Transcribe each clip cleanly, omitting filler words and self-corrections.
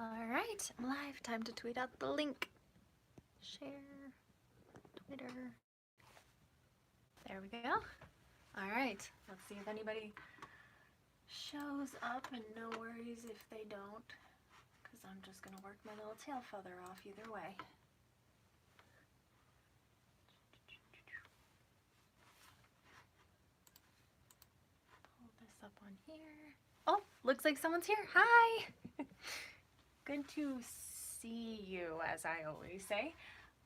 Alright, I'm live. Time to tweet out the link. Share. Twitter. There we go. Alright, let's see if anybody shows up, and no worries if they don't, because I'm just going to work my little tail feather off either way. Pull this up on here. Oh, looks like someone's here. Hi! Good to see you, as I always say.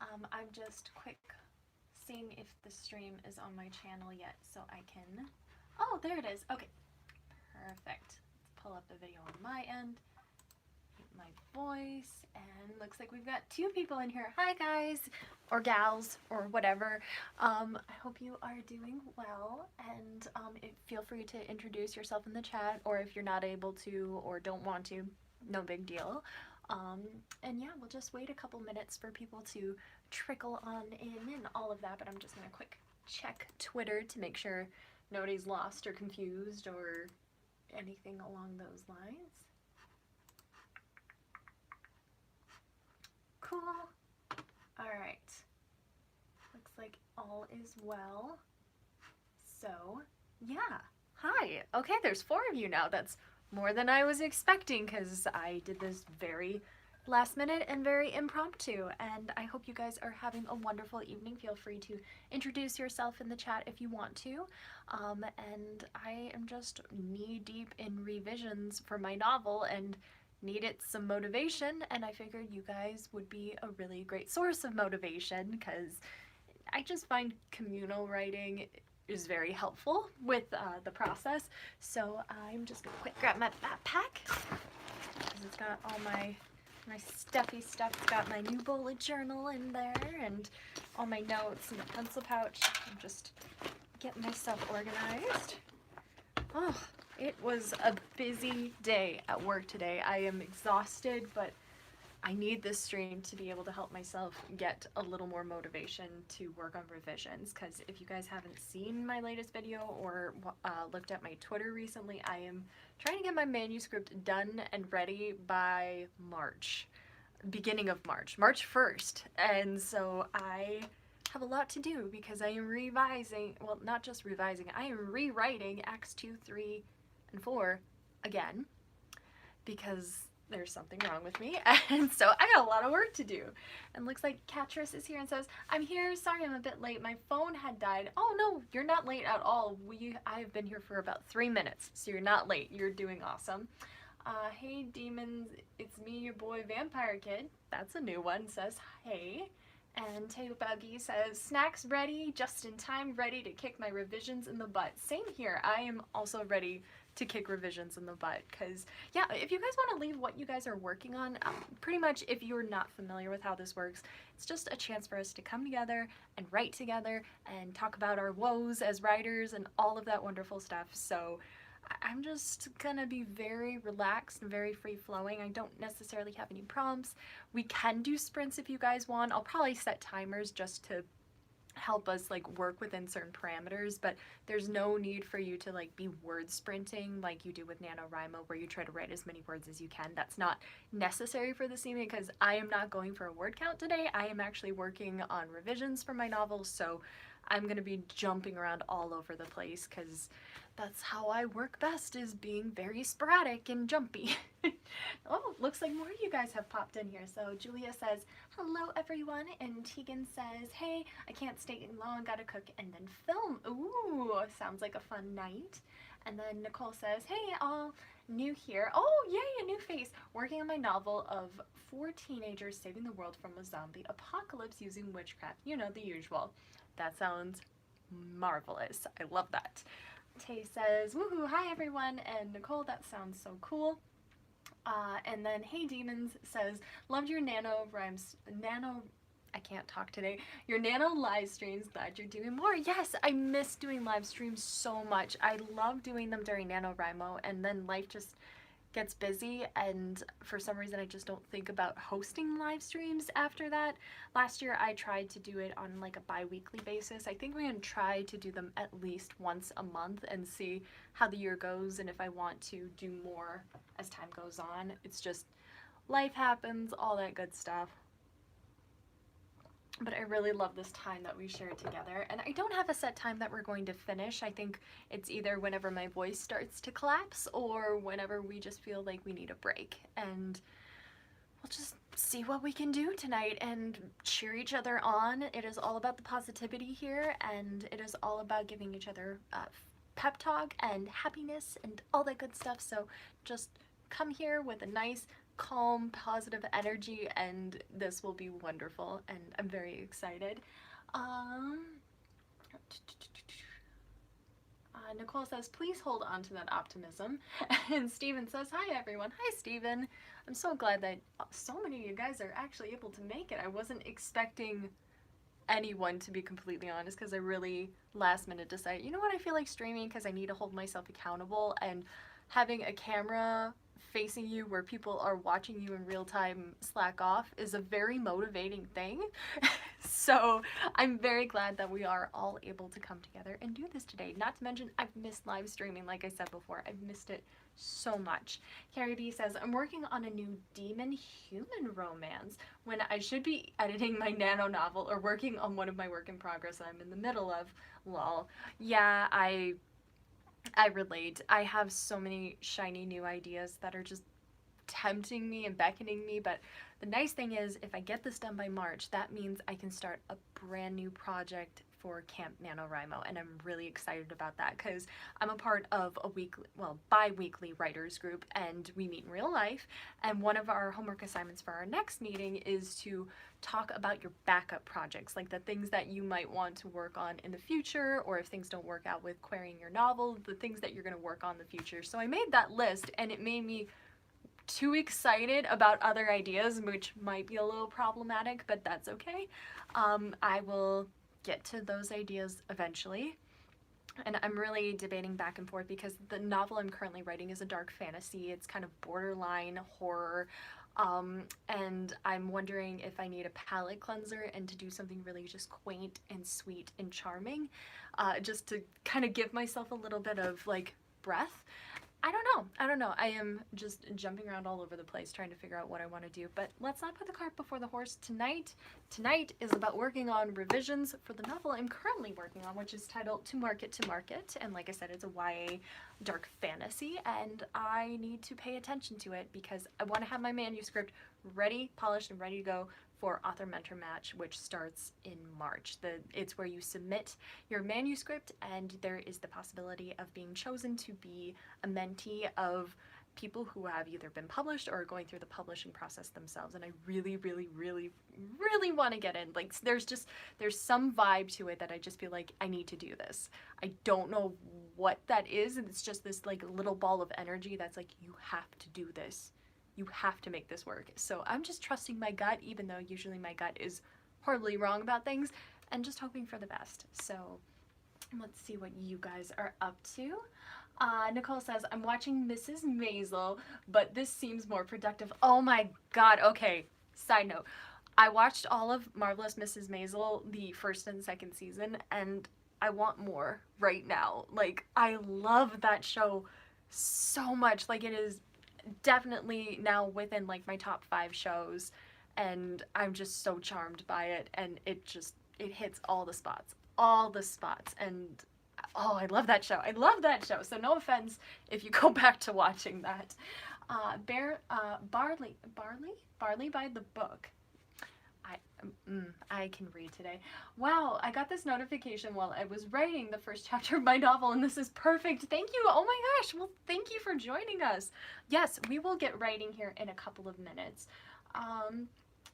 I'm just quick seeing if the stream is on my channel yet so I can... Oh, there it is. Okay, perfect. Let's pull up the video on my end. Mute my voice, and looks like we've got 2 people in here. Hi guys, or gals, or whatever. I hope you are doing well, and feel free to introduce yourself in the chat, or if you're not able to or don't want to, no big deal. And yeah, we'll just wait a couple minutes for people to trickle on in and all of that, but I'm just gonna quick check Twitter to make sure nobody's lost or confused or anything along those lines. Cool. Alright. Looks like all is well. So, yeah. Hi. Okay, there's 4 of you now. That's more than I was expecting, because I did this very last minute and very impromptu, and I hope you guys are having a wonderful evening. Feel free to introduce yourself in the chat if you want to. And I am just knee-deep in revisions for my novel and needed some motivation, and I figured you guys would be a really great source of motivation, because I just find communal writing is very helpful with the process. So I'm just gonna quick grab my backpack, because it's got all my stuffy stuff. It's got my new bullet journal in there and all my notes and the pencil pouch. I'm just getting my stuff organized. Oh, it was a busy day at work today. I am exhausted, but I need this stream to be able to help myself get a little more motivation to work on revisions, because if you guys haven't seen my latest video or looked at my Twitter recently, I am trying to get my manuscript done and ready by March, beginning of March, March 1st, and so I have a lot to do because I am revising, well, not just revising, I am rewriting Acts 2, 3, and 4 again, because there's something wrong with me, and so I got a lot of work to do. And looks like Catrice is here and says, I'm here, sorry I'm a bit late, my phone had died. Oh no, you're not late at all. I've been here for about 3 minutes, so you're not late. You're doing awesome. Hey demons, it's me, your boy Vampire Kid. That's a new one, says hey. And Taylor Buggy says, snacks ready, just in time, ready to kick my revisions in the butt. Same here, I am also ready to kick revisions in the butt, because yeah, if you guys want to leave what you guys are working on, pretty much, if you're not familiar with how this works, it's just a chance for us to come together and write together and talk about our woes as writers and all of that wonderful stuff. So I'm just gonna be very relaxed and very free-flowing. I don't necessarily have any prompts. We can do sprints if you guys want. I'll probably set timers just to help us like work within certain parameters, but there's no need for you to like be word sprinting like you do with NaNoWriMo, where you try to write as many words as you can. That's not necessary for this evening, because I am not going for a word count today. I am actually working on revisions for my novel, so I'm gonna be jumping around all over the place, because that's how I work best, is being very sporadic and jumpy. Oh, looks like more of you guys have popped in here. So Julia says, hello everyone, and Tegan says, hey, I can't stay long, gotta cook and then film. Ooh, sounds like a fun night. And then Nicole says, hey, all new here. Oh, yay, a new face. Working on my novel of 4 teenagers saving the world from a zombie apocalypse using witchcraft. You know, the usual. That sounds marvelous. I love that. Tay says, woohoo, hi everyone, and Nicole, that sounds so cool. And then Hey Demons says, loved your I can't talk today, your nano live streams, glad you're doing more. Yes, I miss doing live streams so much. I love doing them during NaNoWriMo, and then life just gets busy, and for some reason I just don't think about hosting live streams after that. Last year I tried to do it on like a bi-weekly basis. I think we're gonna try to do them at least once a month and see how the year goes, and if I want to do more as time goes on. It's just life happens, all that good stuff. But I really love this time that we shared together. And I don't have a set time that we're going to finish. I think it's either whenever my voice starts to collapse or whenever we just feel like we need a break. And we'll just see what we can do tonight and cheer each other on. It is all about the positivity here, and it is all about giving each other pep talk and happiness and all that good stuff. So just come here with a nice, calm, positive energy, and this will be wonderful, and I'm very excited. Nicole says, please hold on to that optimism. And Steven says, hi everyone. Hi Steven. I'm so glad that so many of you guys are actually able to make it. I wasn't expecting anyone, to be completely honest, because I really last minute decided, you know what, I feel like streaming because I need to hold myself accountable, and having a camera facing you where people are watching you in real time slack off is a very motivating thing. So I'm very glad that we are all able to come together and do this today. Not to mention, I've missed live streaming, like I said before. I've missed it so much. Carrie B says, I'm working on a new demon-human romance when I should be editing my nano novel or working on one of my work in progress I'm in the middle of. Lol. Yeah, I relate. I have so many shiny new ideas that are just tempting me and beckoning me, but the nice thing is if I get this done by March, that means I can start a brand new project for Camp NaNoWriMo, and I'm really excited about that because I'm a part of a weekly, well, bi-weekly writers group, and we meet in real life, and one of our homework assignments for our next meeting is to talk about your backup projects, like the things that you might want to work on in the future, or if things don't work out with querying your novel, the things that you're going to work on in the future. So I made that list, and it made me too excited about other ideas, which might be a little problematic, but that's okay. I will get to those ideas eventually. And I'm really debating back and forth because the novel I'm currently writing is a dark fantasy. It's kind of borderline horror. And I'm wondering if I need a palate cleanser and to do something really just quaint and sweet and charming, just to kind of give myself a little bit of like breath. I don't know. I am just jumping around all over the place trying to figure out what I want to do, but let's not put the cart before the horse tonight. Tonight is about working on revisions for the novel I'm currently working on, which is titled To Market, and like I said, it's a YA dark fantasy, and I need to pay attention to it because I want to have my manuscript ready, polished, and ready to go for Author Mentor Match, which starts in March. It's where you submit your manuscript, and there is the possibility of being chosen to be a mentee of people who have either been published or are going through the publishing process themselves. And I really, really, really, really want to get in. Like, there's some vibe to it that I just feel like I need to do this. I don't know what that is, and it's just this like little ball of energy that's like, you have to do this. You have to make this work. So I'm just trusting my gut, even though usually my gut is horribly wrong about things, and just hoping for the best. So let's see what you guys are up to. Nicole says, I'm watching Mrs. Maisel, but this seems more productive. Oh my god, okay. Side note, I watched all of Marvelous Mrs. Maisel, the first and second season, and I want more right now. Like, I love that show so much. Like, it is definitely now within like my top 5 shows, and I'm just so charmed by it, and it hits all the spots, and oh, I love that show. So no offense if you go back to watching that. Barley by the Book. I can read today. Wow, I got this notification while I was writing the first chapter of my novel, and this is perfect. Thank you. Oh my gosh. Well, thank you for joining us. Yes, we will get writing here in a couple of minutes.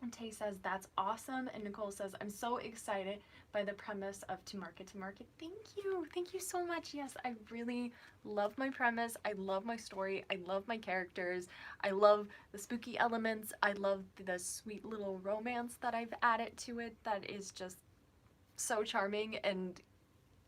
And Tay says, that's awesome. And Nicole says, I'm so excited by the premise of To Market. Thank you. Thank you so much. Yes, I really love my premise. I love my story. I love my characters. I love the spooky elements. I love the sweet little romance that I've added to it that is just so charming and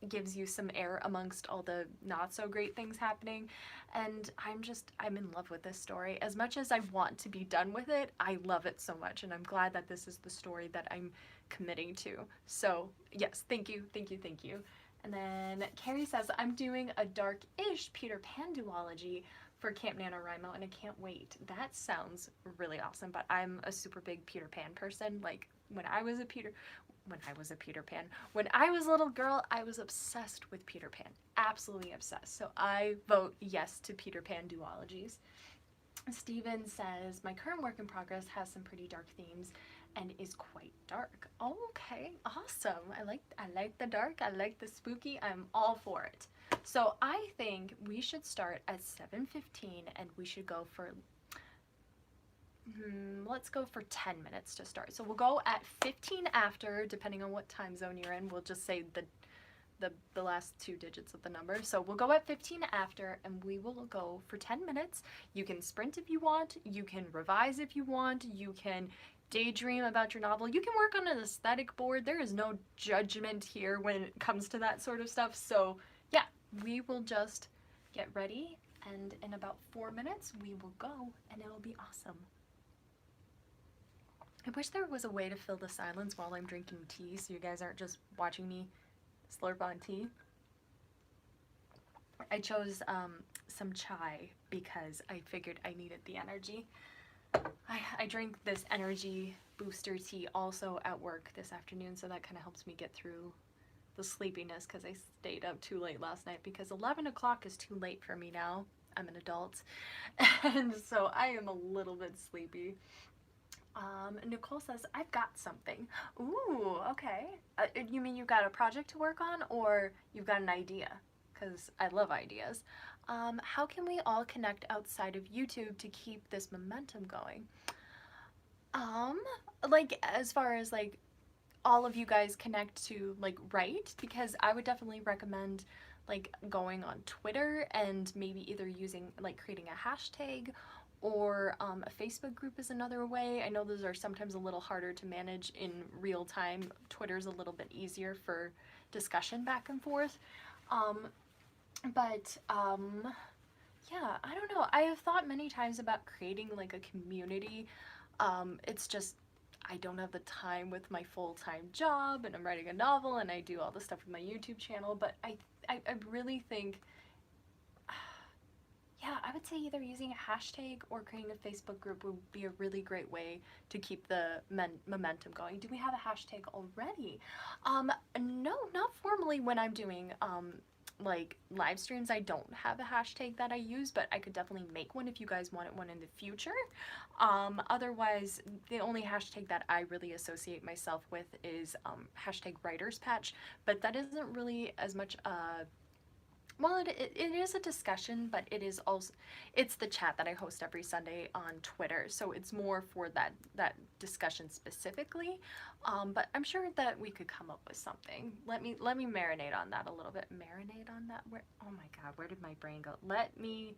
gives you some air amongst all the not so great things happening. And I'm in love with this story. As much as I want to be done with it, I love it so much, and I'm glad that this is the story that I'm committing to. So yes, thank you. And then Carrie says, I'm doing a dark-ish Peter Pan duology for Camp NaNoWriMo, and I can't wait. That sounds really awesome, but I'm a super big Peter Pan person. Like, when I was a Peter Pan. When I was a little girl, I was obsessed with Peter Pan. Absolutely obsessed. So I vote yes to Peter Pan duologies. Steven says, my current work in progress has some pretty dark themes and is quite dark. Oh, okay, awesome. I like the dark, I like the spooky, I'm all for it. So I think we should start at 7:15 and we should go for, let's go for 10 minutes to start. So we'll go at 15 after, depending on what time zone you're in. We'll just say the last 2 digits of the number. So we'll go at 15 after, and we will go for 10 minutes. You can sprint if you want, you can revise if you want, you can daydream about your novel, you can work on an aesthetic board. There is no judgment here when it comes to that sort of stuff. So yeah, we will just get ready, and in about 4 minutes we will go, and it'll be awesome. I wish there was a way to fill the silence while I'm drinking tea so you guys aren't just watching me slurp on tea. I chose some chai because I figured I needed the energy. I drank this energy booster tea also at work this afternoon, so that kind of helps me get through the sleepiness because I stayed up too late last night, because 11 o'clock is too late for me now. I'm an adult, and so I am a little bit sleepy. Nicole says, I've got something. Ooh, okay. You mean you've got a project to work on, or you've got an idea? Because I love ideas. How can we all connect outside of YouTube to keep this momentum going? Like, as far as, like, all of you guys connect to, like, write, because I would definitely recommend, like, going on Twitter and maybe either using, like, creating a hashtag, or a Facebook group is another way. I know those are sometimes a little harder to manage in real time. Twitter's a little bit easier for discussion back and forth. Yeah, I don't know. I have thought many times about creating like a community. It's just, I don't have the time with my full-time job, and I'm writing a novel, and I do all the stuff with my YouTube channel, but I really think, yeah, I would say either using a hashtag or creating a Facebook group would be a really great way to keep the momentum going. Do we have a hashtag already? No, not formally. When I'm doing like live streams, I don't have a hashtag that I use, but I could definitely make one if you guys wanted one in the future. Otherwise, the only hashtag that I really associate myself with is hashtag Writer's Patch, but that isn't really as much well, it is a discussion, but it is also, it's the chat that I host every Sunday on Twitter, so it's more for that discussion specifically. But I'm sure that we could come up with something. Let me marinate on that a little bit. Marinate on that? Where? Oh my God, where did my brain go? Let me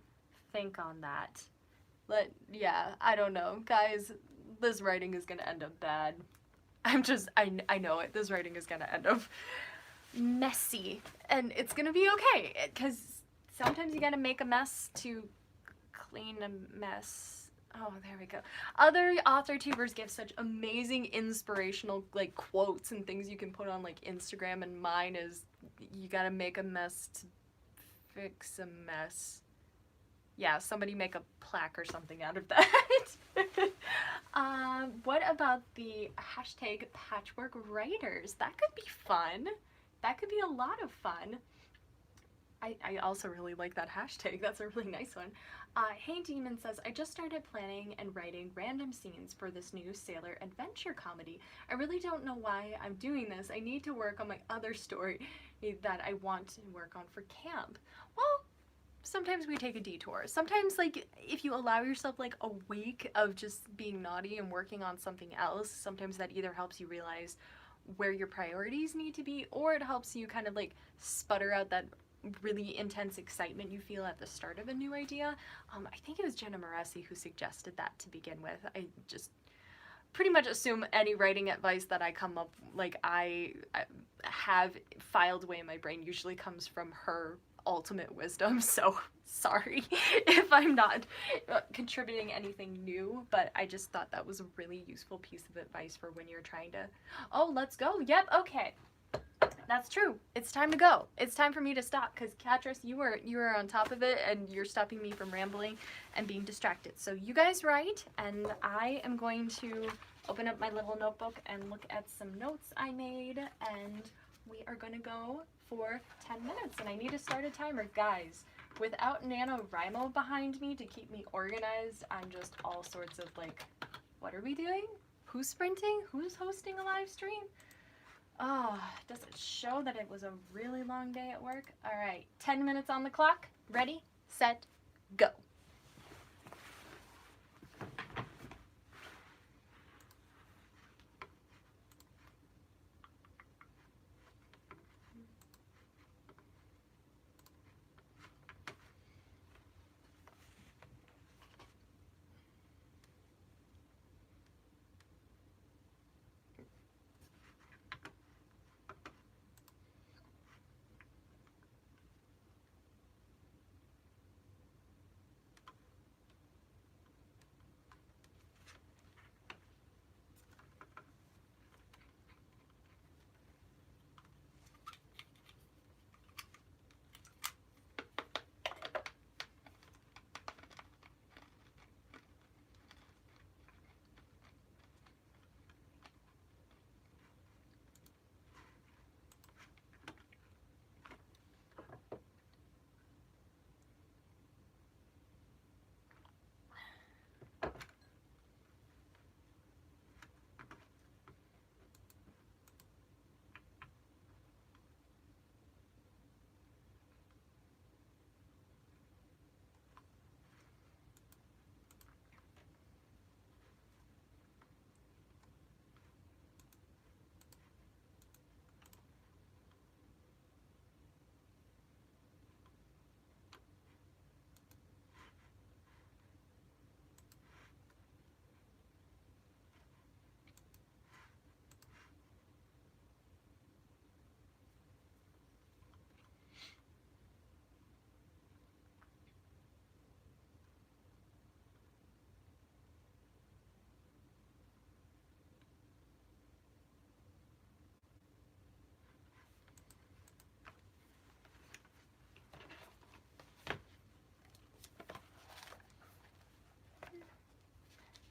think on that. Yeah, I don't know, guys. This writing is gonna end up bad. I know it. This writing is gonna end up messy, and it's gonna be okay, because sometimes you gotta make a mess to clean a mess. Oh, there we go. Other author tubers give such amazing inspirational like quotes and things you can put on like Instagram, and mine is, you gotta make a mess to fix a mess. Yeah, somebody make a plaque or something out of that. What about the hashtag Patchwork Writers? That could be fun. That could be a lot of fun. I also really like that hashtag. That's a really nice one. Hey Demon says, I just started planning and writing random scenes for this new sailor adventure comedy. I really don't know why I'm doing this. I need to work on my other story that I want to work on for camp. Well, sometimes we take a detour. Sometimes, like, if you allow yourself like a week of just being naughty and working on something else, sometimes that either helps you realize where your priorities need to be, or it helps you kind of like sputter out that really intense excitement you feel at the start of a new idea. I think it was Jenna Moresi who suggested that to begin with. I just pretty much assume any writing advice that I come up, like I have filed away in my brain, usually comes from her ultimate wisdom, so sorry if I'm not contributing anything new, but I just thought that was a really useful piece of advice for when you're trying to, oh, let's go, yep, okay. That's true. It's time to go. It's time for me to stop because Catrice, you were on top of it and you're stopping me from rambling and being distracted. So you guys write, and I am going to open up my little notebook and look at some notes I made, and we are going to go for 10 minutes. And I need to start a timer, guys. Without NaNoWriMo behind me to keep me organized, I'm just all sorts of like, what are we doing? Who's sprinting? Who's hosting a live stream? Oh, does it show that it was a really long day at work? All right, 10 minutes on the clock. Ready, set, go.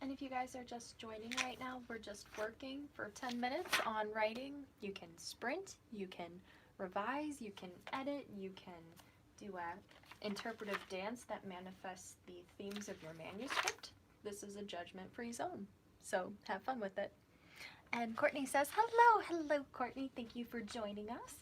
And if you guys are just joining right now, we're just working for 10 minutes on writing. You can sprint, you can revise, you can edit, you can do a interpretive dance that manifests the themes of your manuscript. This is a judgment-free zone, so have fun with it. And Courtney says, hello, Courtney. Thank you for joining us.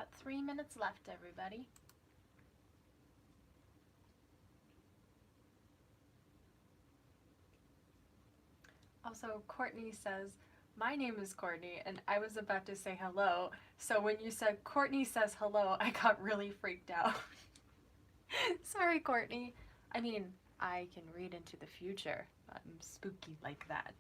Got 3 minutes left, everybody. Also, Courtney says, my name is Courtney, and I was about to say hello, so when you said Courtney says hello, I got really freaked out. Sorry, Courtney. I mean, I can read into the future. I'm spooky like that.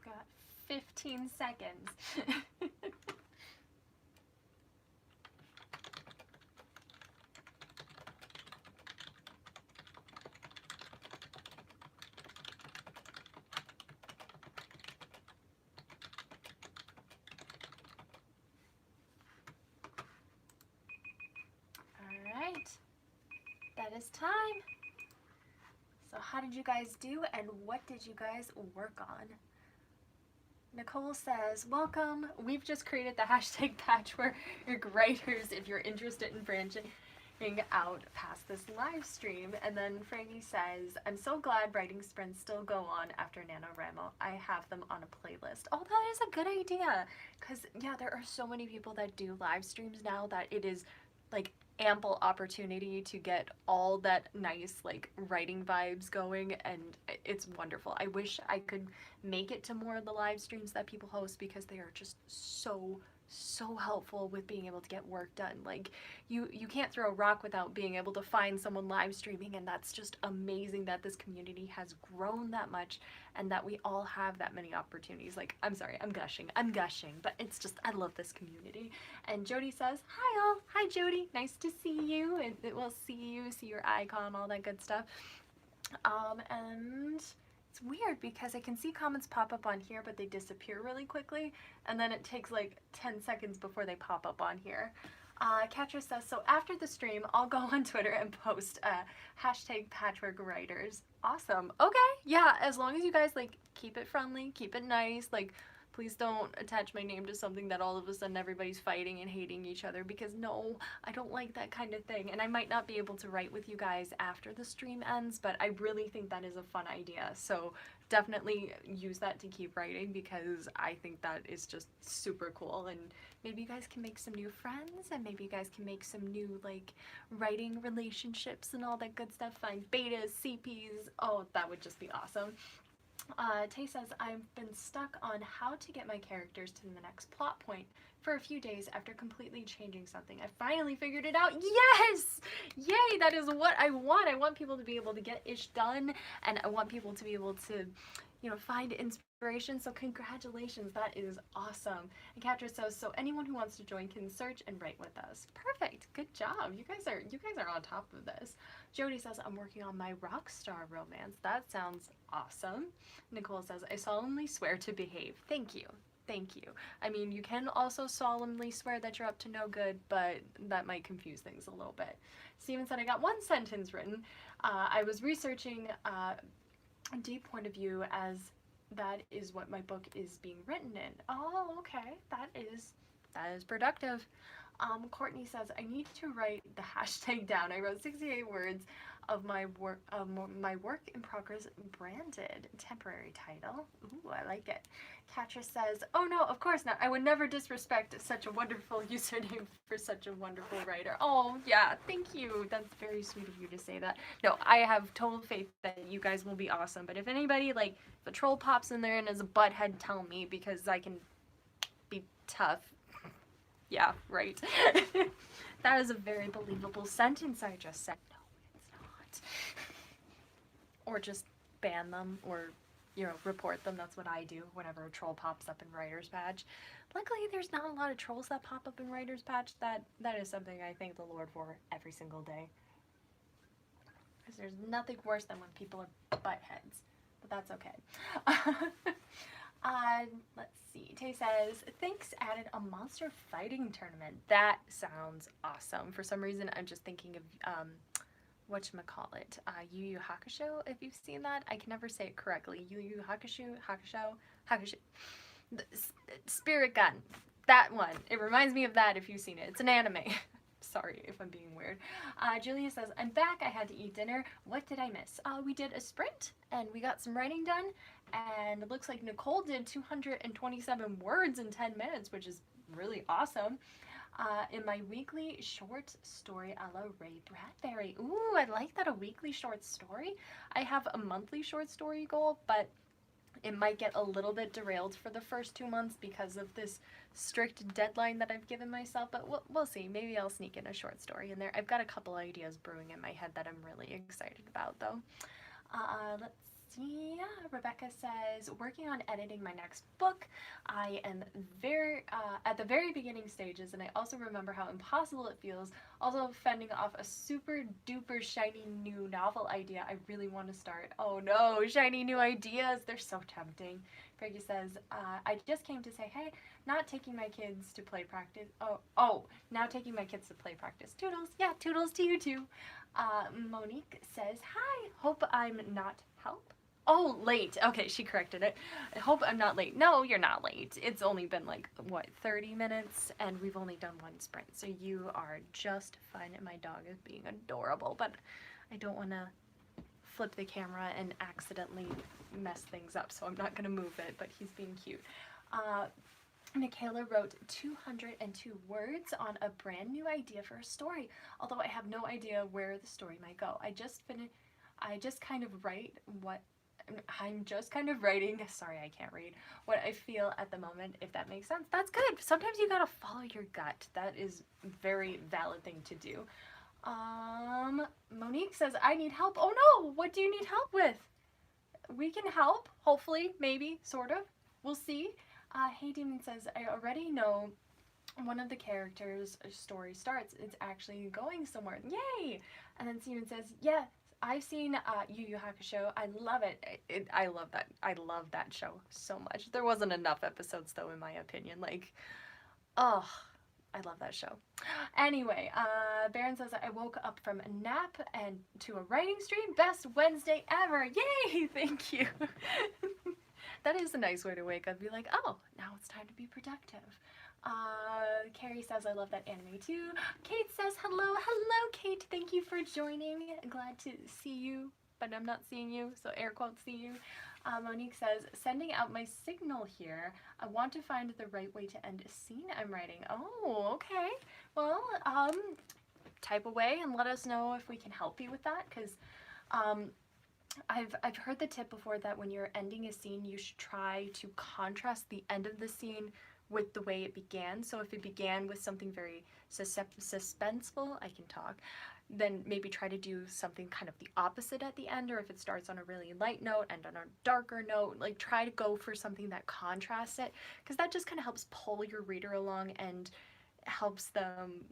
Got 15 seconds. Alright, that is time. So how did you guys do and what did you guys work on? Nicole says, welcome. We've just created the hashtag Patchwork Writers if you're interested in branching out past this live stream. And then Frankie says, I'm so glad writing sprints still go on after NaNoWriMo. I have them on a playlist. Oh, that is a good idea. Because, yeah, there are so many people that do live streams now that it is, like, ample opportunity to get all that nice like writing vibes going, and it's wonderful. I wish I could make it to more of the live streams that people host because they are just so helpful with being able to get work done. Like you can't throw a rock without being able to find someone live streaming, and that's just amazing that this community has grown that much and that we all have that many opportunities. Like, I'm sorry, I'm gushing, but it's just, I love this community. And Jody says, hi all. Hi Jody, nice to see you, and we'll see your icon, all that good stuff. And it's weird because I can see comments pop up on here, but they disappear really quickly, and then it takes like 10 seconds before they pop up on here. Katra says, so after the stream, I'll go on Twitter and post hashtag Patchwork Writers. Awesome. Okay, yeah, as long as you guys like keep it friendly, keep it nice, like Please don't attach my name to something that all of a sudden everybody's fighting and hating each other, because no, I don't like that kind of thing. And I might not be able to write with you guys after the stream ends, but I really think that is a fun idea. So definitely use that to keep writing, because I think that is just super cool. And maybe you guys can make some new friends, and maybe you guys can make some new like writing relationships and all that good stuff. Find betas, CPs. Oh, that would just be awesome. Tay says, I've been stuck on how to get my characters to the next plot point for a few days after completely changing something. I finally figured it out. Yes! Yay! That is what I want. I want people to be able to get ish done, and I want people to be able to, you know, find inspiration. So congratulations, that is awesome. And Catra says, so anyone who wants to join can search and write with us. Perfect. Good job. You guys are on top of this. Jody says, I'm working on my rock star romance. That sounds awesome. Nicole says, I solemnly swear to behave. Thank you. Thank you. I mean, you can also solemnly swear that you're up to no good, but that might confuse things a little bit. Steven said, I got one sentence written. I was researching a deep point of view, as that is what my book is being written in. Oh, okay. That is productive. Courtney says, I need to write the hashtag down. I wrote 68 words of my work in progress branded temporary title. Ooh, I like it. Catra says, oh no, of course not. I would never disrespect such a wonderful username for such a wonderful writer. Oh yeah, thank you. That's very sweet of you to say that. No, I have total faith that you guys will be awesome. But if anybody, like, if a troll pops in there and is a butthead, tell me, because I can be tough. Yeah, right. That is a very believable sentence I just said. No, it's not. Or just ban them, or, you know, report them. That's what I do whenever a troll pops up in Writer's Badge. Luckily, there's not a lot of trolls that pop up in Writer's Badge. That is something I thank the Lord for every single day. Because there's nothing worse than when people are buttheads. But that's okay. Let's see. Tay says, thanks, added a monster fighting tournament. That sounds awesome. For some reason, I'm just thinking of, whatchamacallit, Yu Yu Hakusho, if you've seen that. I can never say it correctly. Yu Yu Hakusho. The Spirit Gun. That one. It reminds me of that if you've seen it. It's an anime. Sorry if I'm being weird. Julia says, I'm back. I had to eat dinner. What did I miss? We did a sprint, and we got some writing done, and it looks like Nicole did 227 words in 10 minutes, which is really awesome. In my weekly short story a la Ray Bradbury. Ooh, I like that, a weekly short story. I have a monthly short story goal, but it might get a little bit derailed for the first 2 months because of this strict deadline that I've given myself, but we'll see. Maybe I'll sneak in a short story in there. I've got a couple ideas brewing in my head that I'm really excited about, though. Let's see. Rebecca says, working on editing my next book. I am at the very beginning stages, and I also remember how impossible it feels also fending off a super duper shiny new novel idea I really want to start. Oh no, shiny new ideas, they're so tempting. Fergie says, I just came to say, hey, not taking my kids to play practice. Now taking my kids to play practice. Toodles. Yeah, toodles to you too. Monique says, hi, hope I'm not help. Oh, late. Okay, she corrected it. I hope I'm not late. No, you're not late. It's only been like, what, 30 minutes? And we've only done one sprint. So you are just fine. And my dog is being adorable. But I don't want to flip the camera and accidentally mess things up. So I'm not going to move it. But he's being cute. Michaela wrote 202 words on a brand new idea for a story. Although I have no idea where the story might go. I just kind of write what... I'm just kind of writing, sorry I can't read, what I feel at the moment, if that makes sense. That's good. Sometimes you gotta follow your gut. That is a very valid thing to do. Monique says, I need help. Oh no, what do you need help with? We can help, hopefully, maybe, sort of. We'll see. Hey Demon says, I already know one of the characters' story starts. It's actually going somewhere. Yay! And then Steven says, yeah, I've seen Yu Yu Hakusho. I love it. I love that. I love that show so much. There wasn't enough episodes, though, in my opinion. Like, oh, I love that show. Anyway, Baron says, I woke up from a nap and to a writing stream. Best Wednesday ever. Yay! Thank you. that is a nice way to wake up. Be like, oh, now it's time to be productive. Carrie says, I love that anime too. Kate says, hello. Hello, Kate. Thank you for joining. Glad to see you, but I'm not seeing you, so air quotes see you. Monique says, sending out my signal here. I want to find the right way to end a scene I'm writing. Oh, okay. Well, type away and let us know if we can help you with that, because I've heard the tip before that when you're ending a scene, you should try to contrast the end of the scene with the way it began. So if it began with something very suspenseful, I can talk, then maybe try to do something kind of the opposite at the end, or if it starts on a really light note and on a darker note, like try to go for something that contrasts it, because that just kind of helps pull your reader along and helps them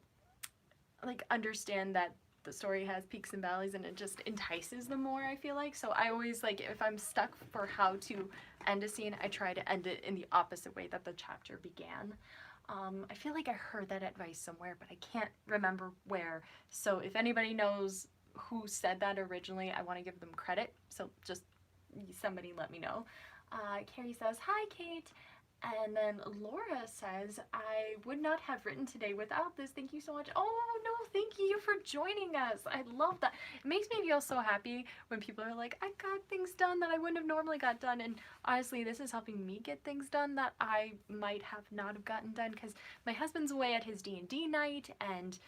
like understand that the story has peaks and valleys, and it just entices them more, I feel like. So I always, like, if I'm stuck for how to end a scene, I try to end it in the opposite way that the chapter began. I feel like I heard that advice somewhere, but I can't remember where. So if anybody knows who said that originally, I want to give them credit. So just somebody let me know. Carrie says, hi, Kate. And then Laura says, I would not have written today without this. Thank you so much. Oh, no, thank you for joining us. I love that. It makes me feel so happy when people are like, I got things done that I wouldn't have normally got done. And honestly, this is helping me get things done that I might have not have gotten done, because my husband's away at his D&D night, and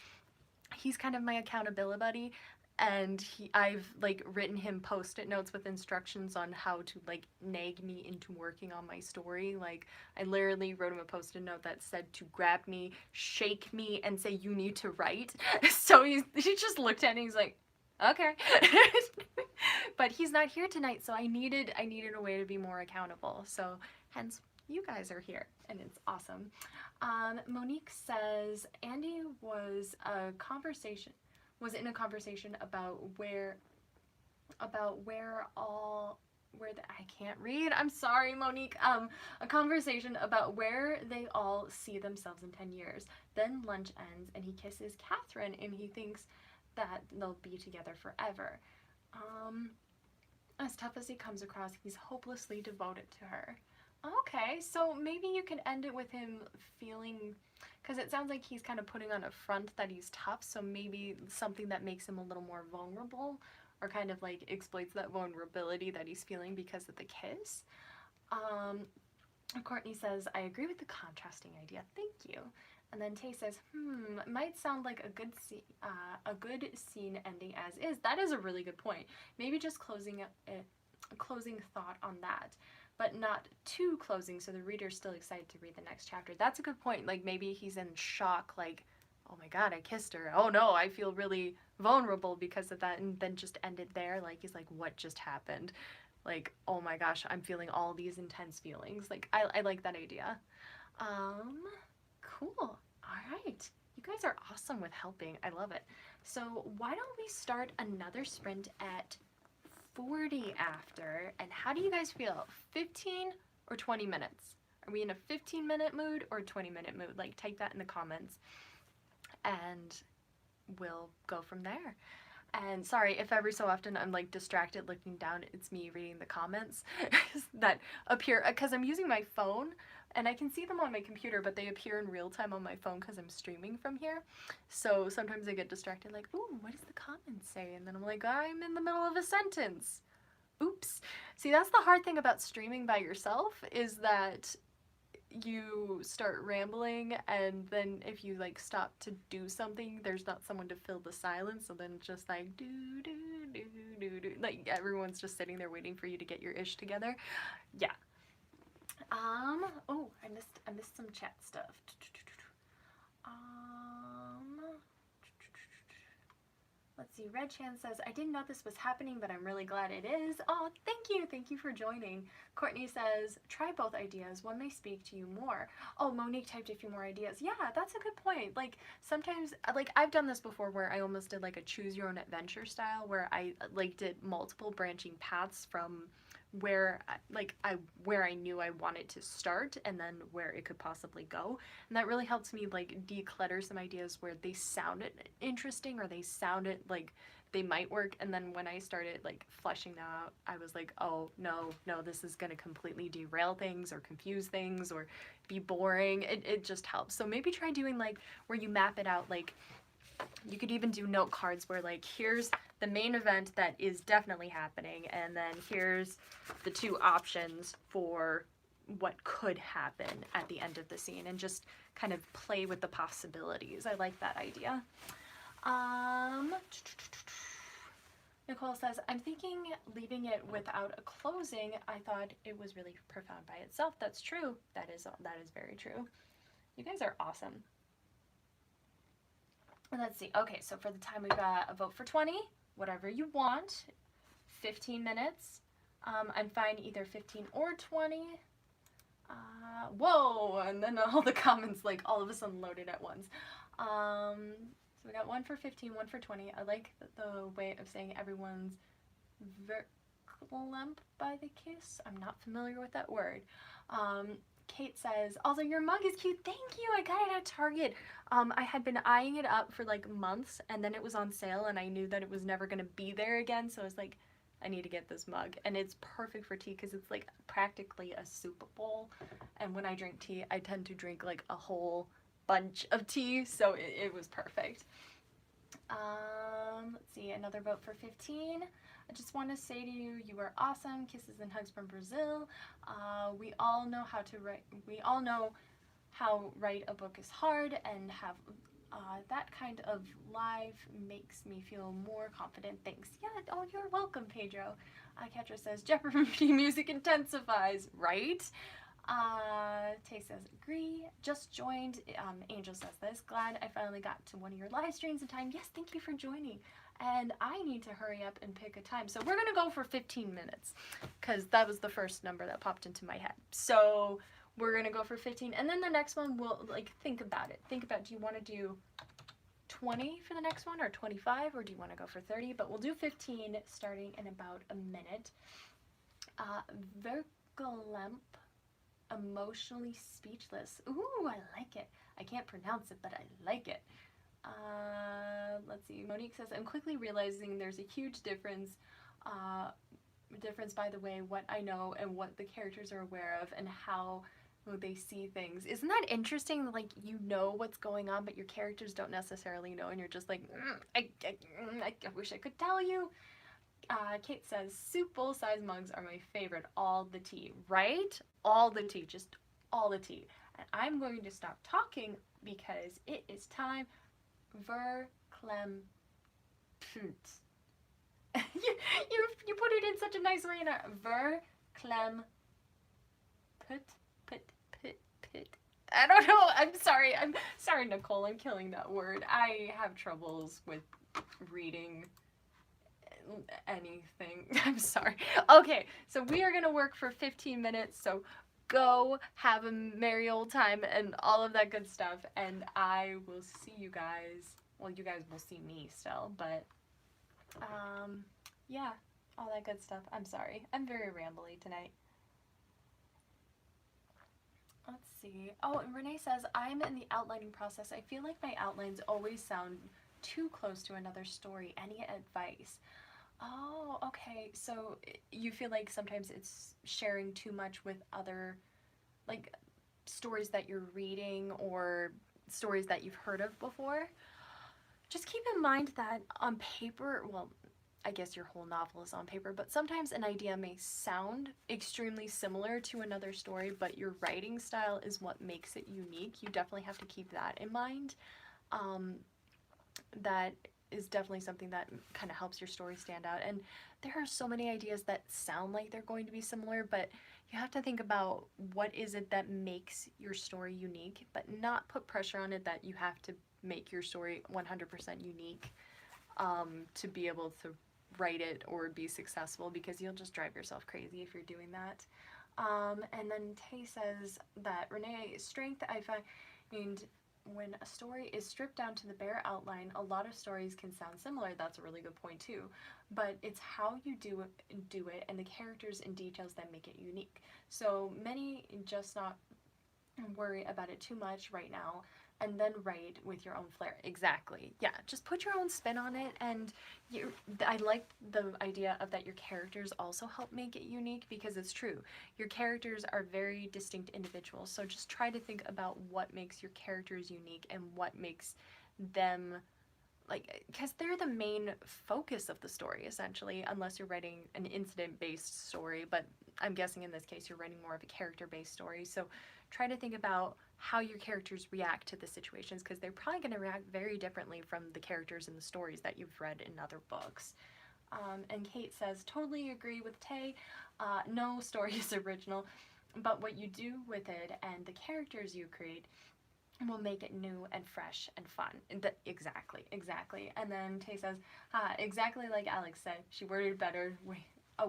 he's kind of my accountability buddy. And I've like written him post-it notes with instructions on how to like nag me into working on my story. Like I literally wrote him a post-it note that said to grab me, shake me, and say you need to write. So he just looked at it and he's like, okay. But he's not here tonight, so I needed a way to be more accountable. So hence you guys are here, and it's awesome. Monique says Andy was in a conversation about where I can't read. I'm sorry, Monique. A conversation about where they all see themselves in 10 years. Then lunch ends and he kisses Catherine and he thinks that they'll be together forever. As tough as he comes across, he's hopelessly devoted to her. Okay, so maybe you can end it with him feeling, because it sounds like he's kind of putting on a front that he's tough, so maybe something that makes him a little more vulnerable, or kind of like exploits that vulnerability that he's feeling because of the kiss. Courtney says, I agree with the contrasting idea, thank you. And then Tay says, it might sound like a good scene ending as is. That is a really good point. Maybe just closing thought on that, but not too closing so the reader's still excited to read the next chapter. That's a good point. Like maybe he's in shock, like, oh my god, I kissed her. Oh no, I feel really vulnerable because of that, and then just end it there. Like he's like, what just happened? Like, oh my gosh, I'm feeling all these intense feelings. Like I like that idea. Cool. All right. You guys are awesome with helping. I love it. So why don't we start another sprint at 40 after, and how do you guys feel? 15 or 20 minutes? Are we in a 15-minute mood or 20-minute mood? Like type that in the comments and we'll go from there. And sorry if every so often I'm like distracted looking down, it's me reading the comments that appear because I'm using my phone and I can see them on my computer, but they appear in real time on my phone because I'm streaming from here. So sometimes I get distracted like, ooh, what does the comments say? And then I'm like, I'm in the middle of a sentence. Oops. See, that's the hard thing about streaming by yourself, is that you start rambling, and then if you like stop to do something, there's not someone to fill the silence, so then it's just like do do do do do, like everyone's just sitting there waiting for you to get your ish together. Yeah. Oh, I missed some chat stuff. Let's see, Red Chan says, I didn't know this was happening, but I'm really glad it is. Oh, thank you for joining. Courtney says, try both ideas, one may speak to you more. Oh, Monique typed a few more ideas. Yeah, that's a good point. Like, sometimes, like, I've done this before where I almost did like a choose your own adventure style, where I like did multiple branching paths from where I knew I wanted to start and then where it could possibly go. And that really helped me like declutter some ideas where they sounded interesting or they sounded like they might work, and then when I started like fleshing them out, I was like, oh no, this is gonna completely derail things or confuse things or be boring. It just helps. So maybe try doing like where you map it out. Like you could even do note cards where like here's the main event that is definitely happening, and then here's the two options for what could happen at the end of the scene, and just kind of play with the possibilities. I like that idea. Nicole says, I'm thinking leaving it without a closing. I thought it was really profound by itself. That's true. That is very true. You guys are awesome. Let's see. Okay, so for the time we've got a vote for 20, whatever you want. 15 minutes. I'm fine either 15 or 20. Whoa, and then all the comments like all of a sudden loaded at once. So we got one for 15, one for 20. I like the way of saying everyone's verklempt by the kiss. I'm not familiar with that word. Kate says, also your mug is cute. Thank you. I got it at Target. I had been eyeing it up for like months, and then it was on sale, and I knew that it was never going to be there again. So I was like, I need to get this mug. And it's perfect for tea because it's like practically a soup bowl. And when I drink tea, I tend to drink like a whole bunch of tea. So it was perfect. Let's see, another vote for 15. I just want to say to you, you are awesome. Kisses and hugs from Brazil. We all know how to write. We all know how write a book is hard, and have that kind of live makes me feel more confident. Thanks. Yeah. Oh, you're welcome, Pedro. Ketra says Jeopardy music intensifies. Right. Tay says agree. Just joined. Angel says this. Glad I finally got to one of your live streams in time. Yes, thank you for joining. And I need to hurry up and pick a time. So we're gonna go for 15 minutes because that was the first number that popped into my head. So we're gonna go for 15, and then the next one we'll like think about it. Think about, do you want to do 20 for the next one or 25, or do you want to go for 30? But we'll do 15 starting in about a minute. Verklempt. Emotionally speechless. Ooh, I like it. I can't pronounce it, but I like it. Let's see. Monique says, I'm quickly realizing there's a huge difference by the way what I know and what the characters are aware of and how they see things. Isn't that interesting? Like, you know what's going on, but your characters don't necessarily know, and you're just like, I wish I could tell you. Kate says, soup bowl size mugs are my favorite. All the tea, right? All the tea, just all the tea. And I'm going to stop talking because it is time. Verklempt. you put it in such a nice way. Verklempt. Put. I don't know. I'm sorry, Nicole. I'm killing that word. I have troubles with reading anything. I'm sorry. Okay, so we are gonna work for 15 minutes, so go have a merry old time and all of that good stuff, and I will see you guys. Well, you guys will see me still, but yeah, all that good stuff. I'm sorry, I'm very rambly tonight. Let's see. Oh, and Renee says, I'm in the outlining process. I feel like my outlines always sound too close to another story. Any advice? Oh, okay. So you feel like sometimes it's sharing too much with other, like, stories that you're reading or stories that you've heard of before? Just keep in mind that on paper, well, I guess your whole novel is on paper, but sometimes an idea may sound extremely similar to another story, but your writing style is what makes it unique. You definitely have to keep that in mind. That is definitely something that kind of helps your story stand out. And there are so many ideas that sound like they're going to be similar, but you have to think about what is it that makes your story unique, but not put pressure on it that you have to make your story 100% unique to be able to write it or be successful, because you'll just drive yourself crazy if you're doing that. And then Tay says that Renee, strength I find when a story is stripped down to the bare outline, a lot of stories can sound similar. That's a really good point too. But it's how you do it and the characters and details that make it unique. So many just not worry about it too much right now and then write with your own flair. Exactly. Yeah, just put your own spin on it, and I like the idea of that your characters also help make it unique, because it's true. Your characters are very distinct individuals, so just try to think about what makes your characters unique and what makes them, like, because they're the main focus of the story essentially, unless you're writing an incident-based story, but I'm guessing in this case you're writing more of a character-based story. So try to think about how your characters react to the situations, because they're probably going to react very differently from the characters in the stories that you've read in other books. And Kate says, totally agree with Tay. No story is original, but what you do with it and the characters you create will make it new and fresh and fun. Exactly, exactly. And then Tay says, exactly like Alex said, she worded better,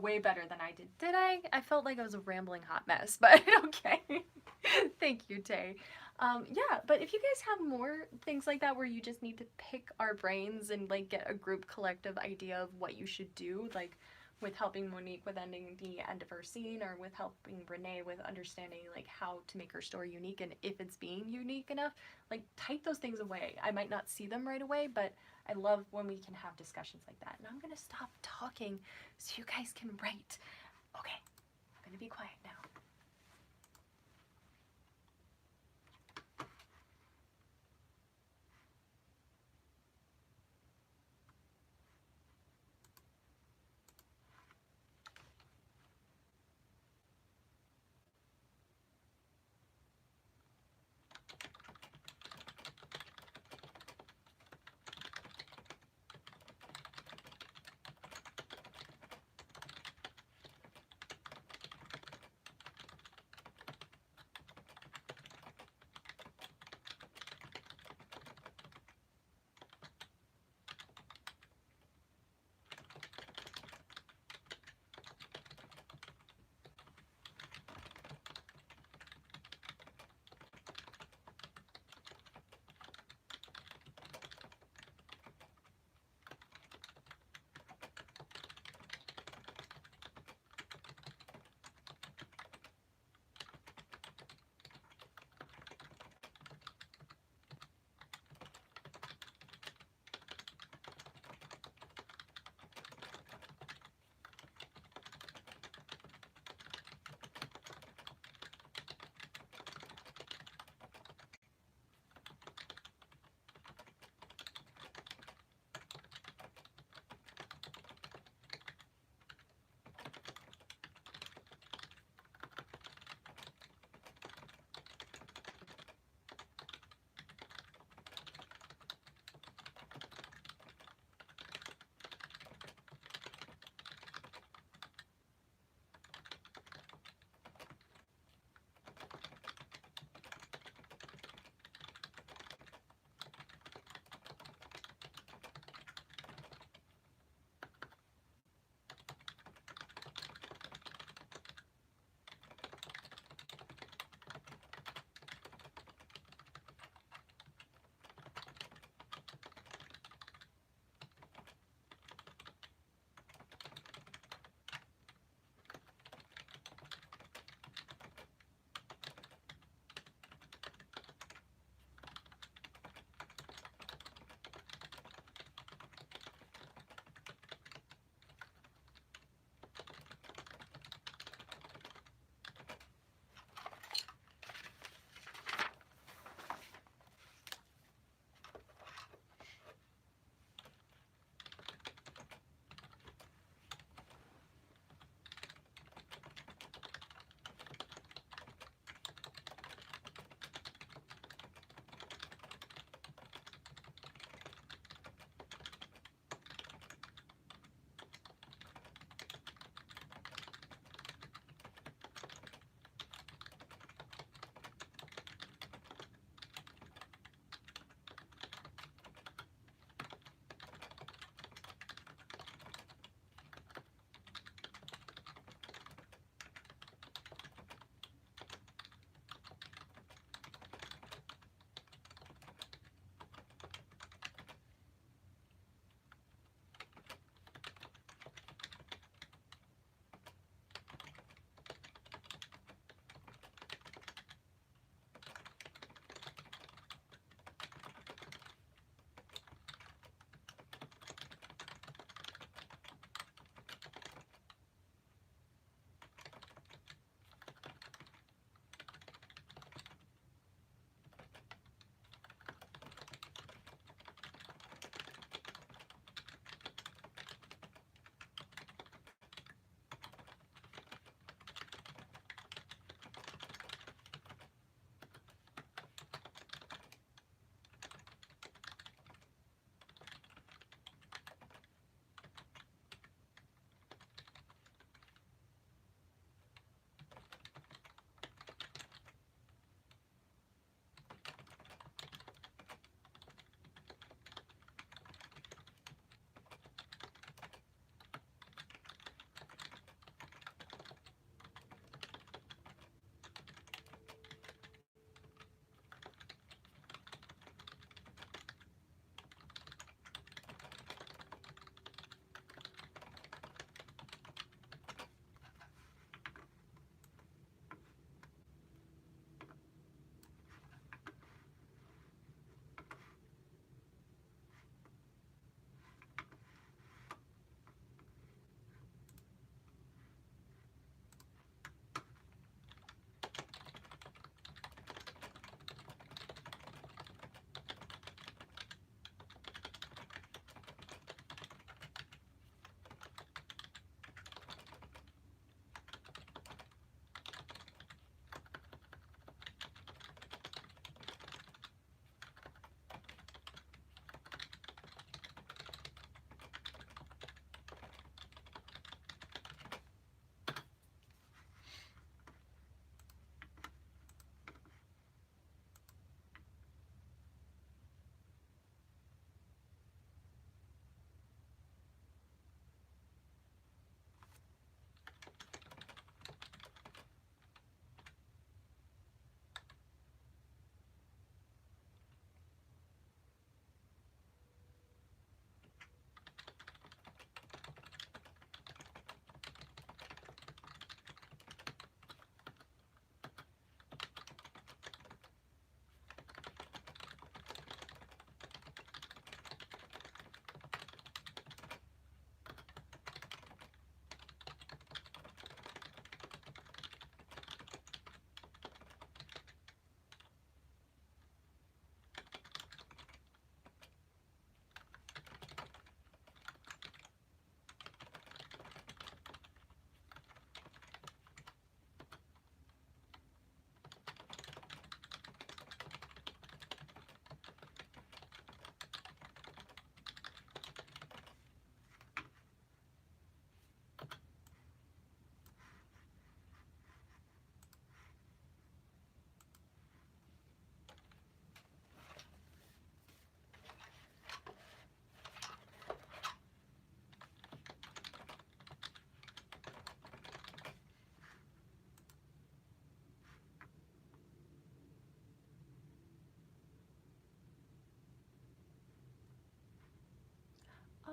way better than I did. Did I? I felt like I was a rambling hot mess, but okay. Thank you, Tay. Yeah, but if you guys have more things like that where you just need to pick our brains and like get a group collective idea of what you should do, like with helping Monique with ending the end of her scene, or with helping Renee with understanding like how to make her story unique and if it's being unique enough, like type those things away. I might not see them right away, but I love when we can have discussions like that. And I'm gonna stop talking so you guys can write. Okay, I'm gonna be quiet now.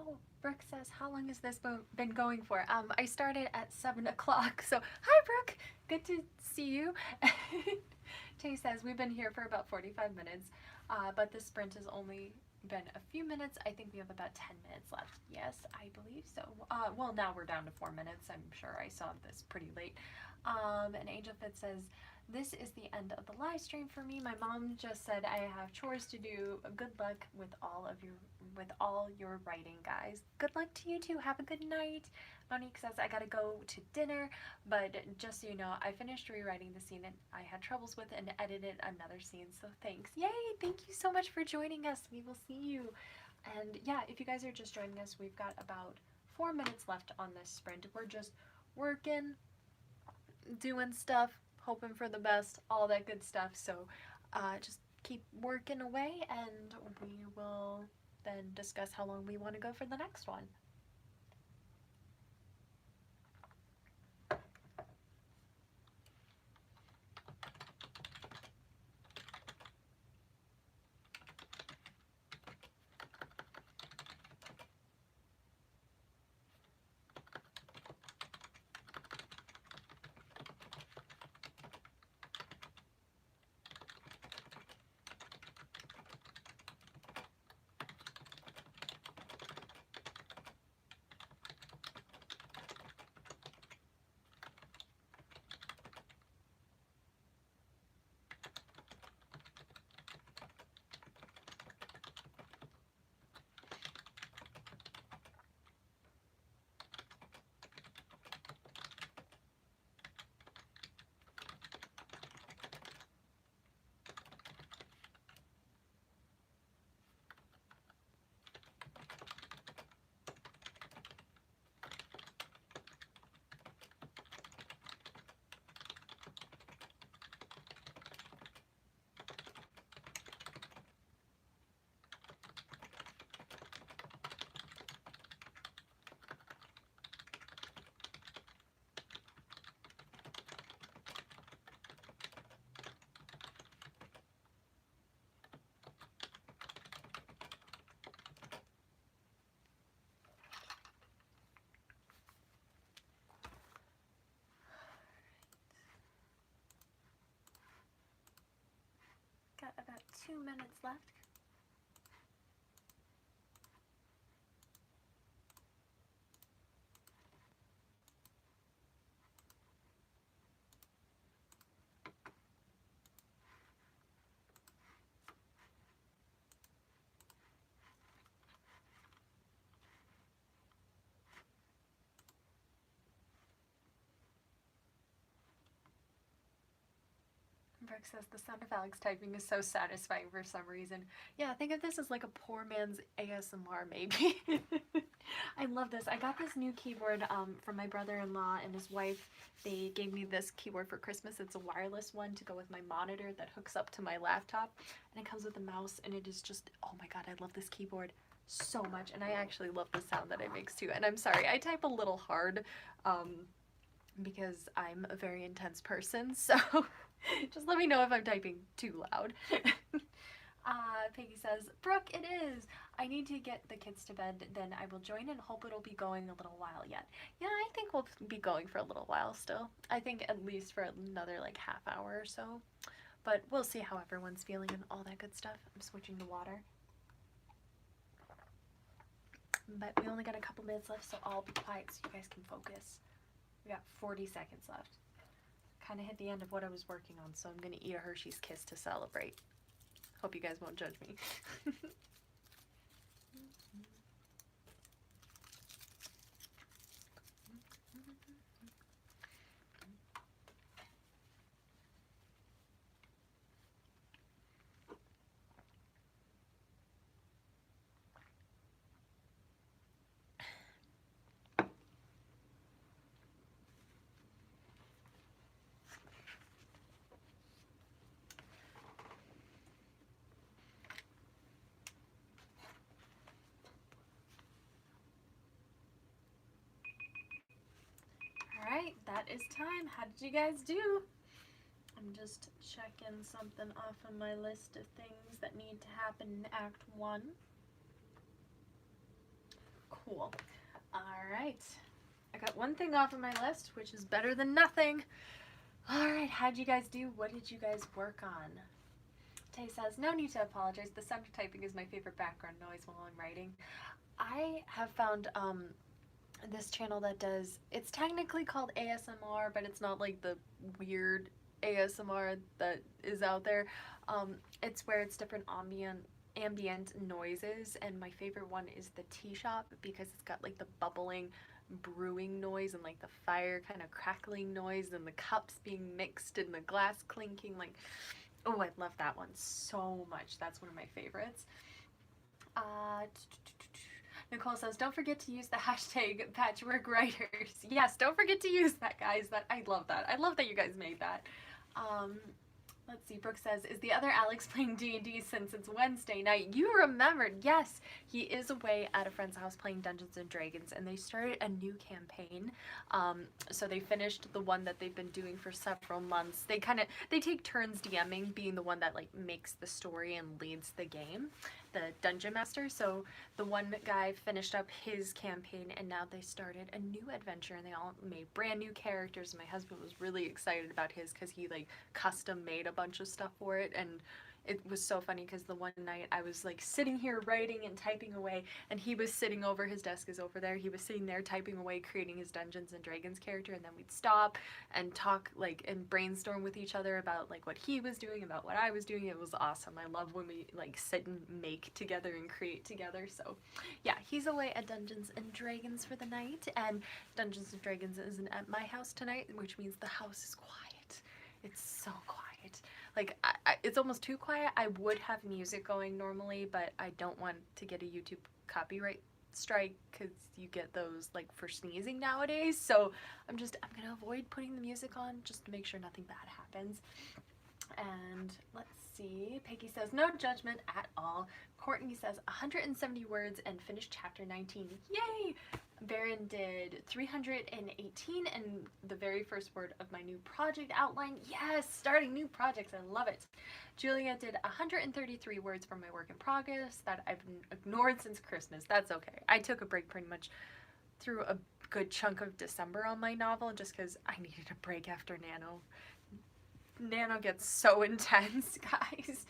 Oh, Brooke says, how long has this been going for? I started at 7 o'clock, so hi Brooke, good to see you. Tay says, we've been here for about 45 minutes, but the sprint has only been a few minutes. I think we have about 10 minutes left. Yes, I believe so. Well, now we're down to 4 minutes. I'm sure I saw this pretty late. And Angel Fit says, this is the end of the live stream for me. My mom just said I have chores to do. Good luck with all your writing, guys. Good luck to you too. Have a good night. Monique says I gotta go to dinner, but just so you know, I finished rewriting the scene and I had troubles with it and edited another scene. So thanks. Yay! Thank you so much for joining us. We will see you. And yeah, if you guys are just joining us, we've got about 4 minutes left on this sprint. We're just working, doing stuff, hoping for the best, all that good stuff. So just keep working away and we will then discuss how long we want to go for the next one. Got about 2 minutes left. Brooke says the sound of Alex typing is so satisfying for some reason. Yeah, think of this as like a poor man's ASMR maybe. I love this. I got this new keyboard from my brother-in-law and his wife. They gave me this keyboard for Christmas. It's a wireless one to go with my monitor that hooks up to my laptop. And it comes with a mouse and it is just, oh my god, I love this keyboard so much. And I actually love the sound that it makes too. And I'm sorry, I type a little hard because I'm a very intense person. So just let me know if I'm typing too loud. Peggy says, Brooke, it is. I need to get the kids to bed, then I will join and hope it'll be going a little while yet. Yeah, I think we'll be going for a little while still. I think at least for another like half hour or so. But we'll see how everyone's feeling and all that good stuff. I'm switching to water. But we only got a couple minutes left, so I'll be quiet so you guys can focus. We got 40 seconds left. Kind of hit the end of what I was working on, so I'm going to eat a Hershey's Kiss to celebrate. Hope you guys won't judge me. Alright, that is time. How did you guys do? I'm just checking something off on my list of things that need to happen in Act 1. Cool. Alright. I got one thing off of my list, which is better than nothing. Alright, how'd you guys do? What did you guys work on? Tay says, no need to apologize. The sound of typing is my favorite background noise while I'm writing. I have found this channel that does, it's technically called ASMR, but it's not like the weird ASMR that is out there. It's where it's different ambient noises, and my favorite one is the tea shop because it's got like the bubbling brewing noise and like the fire kind of crackling noise and the cups being mixed and the glass clinking. Like, oh, I love that one so much. That's one of my favorites. Nicole says, don't forget to use the hashtag patchwork writers. Yes, don't forget to use that, guys. I love that. I love that you guys made that. Let's see, Brooke says, is the other Alex playing D&D since it's Wednesday night? You remembered. Yes, he is away at a friend's house playing Dungeons & Dragons, and they started a new campaign. So they finished the one that they've been doing for several months. They take turns DMing, being the one that like makes the story and leads the game, the Dungeon Master. So the one guy finished up his campaign, and now they started a new adventure, and they all made brand new characters. My husband was really excited about his because he like custom made a bunch of stuff for it, and it was so funny because the one night I was like sitting here writing and typing away, and he was sitting over, his desk is over there, he was sitting there typing away, creating his Dungeons and Dragons character, and then we'd stop and talk like and brainstorm with each other about like what he was doing, about what I was doing. It was awesome. I love when we like sit and make together and create together. So yeah, he's away at Dungeons and Dragons for the night, and Dungeons and Dragons isn't at my house tonight, which means the house is quiet. It's so quiet. Like, it's almost too quiet. I would have music going normally, but I don't want to get a YouTube copyright strike because you get those like for sneezing nowadays. So I'm gonna avoid putting the music on just to make sure nothing bad happens. And let's see, Peggy says, no judgment at all. Courtney says 170 words and finished chapter 19. Yay! Baron did 318 and the very first word of my new project outline. Yes, starting new projects. I love it. Julia did 133 words for my work in progress that I've ignored since Christmas. That's okay. I took a break pretty much through a good chunk of December on my novel just because I needed a break after Nano. Nano gets so intense, guys.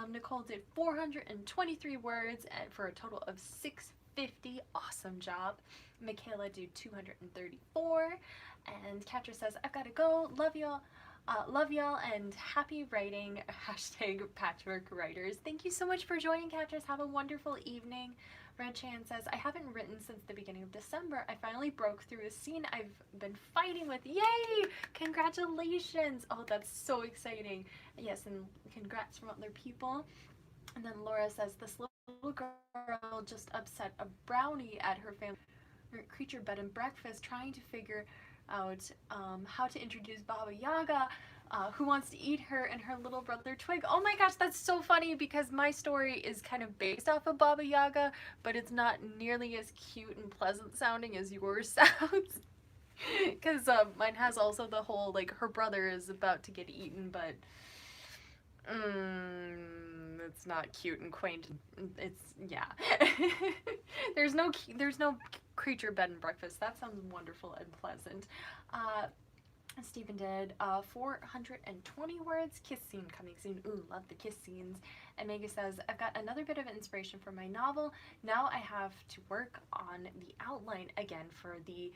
Nicole did 423 words for a total of 650. Awesome job. Michaela did 234. And Katra says, I've got to go. Love y'all and happy writing. Hashtag patchwork writers. Thank you so much for joining, Katras. Have a wonderful evening. Red Chan says, I haven't written since the beginning of December. I finally broke through a scene I've been fighting with. Yay! Congratulations! Oh, that's so exciting. Yes, and congrats from other people. And then Laura says, this little girl just upset a brownie at her family creature bed and breakfast, trying to figure out how to introduce Baba Yaga. Who wants to eat her and her little brother Twig. Oh my gosh, that's so funny because my story is kind of based off of Baba Yaga, but it's not nearly as cute and pleasant sounding as yours sounds. Because mine has also the whole, like, her brother is about to get eaten, but it's not cute and quaint. It's, yeah. There's no creature bed and breakfast. That sounds wonderful and pleasant. Stephen did 420 words. Kiss scene coming soon. Ooh, love the kiss scenes. And Mega says, I've got another bit of inspiration for my novel. Now I have to work on the outline again for the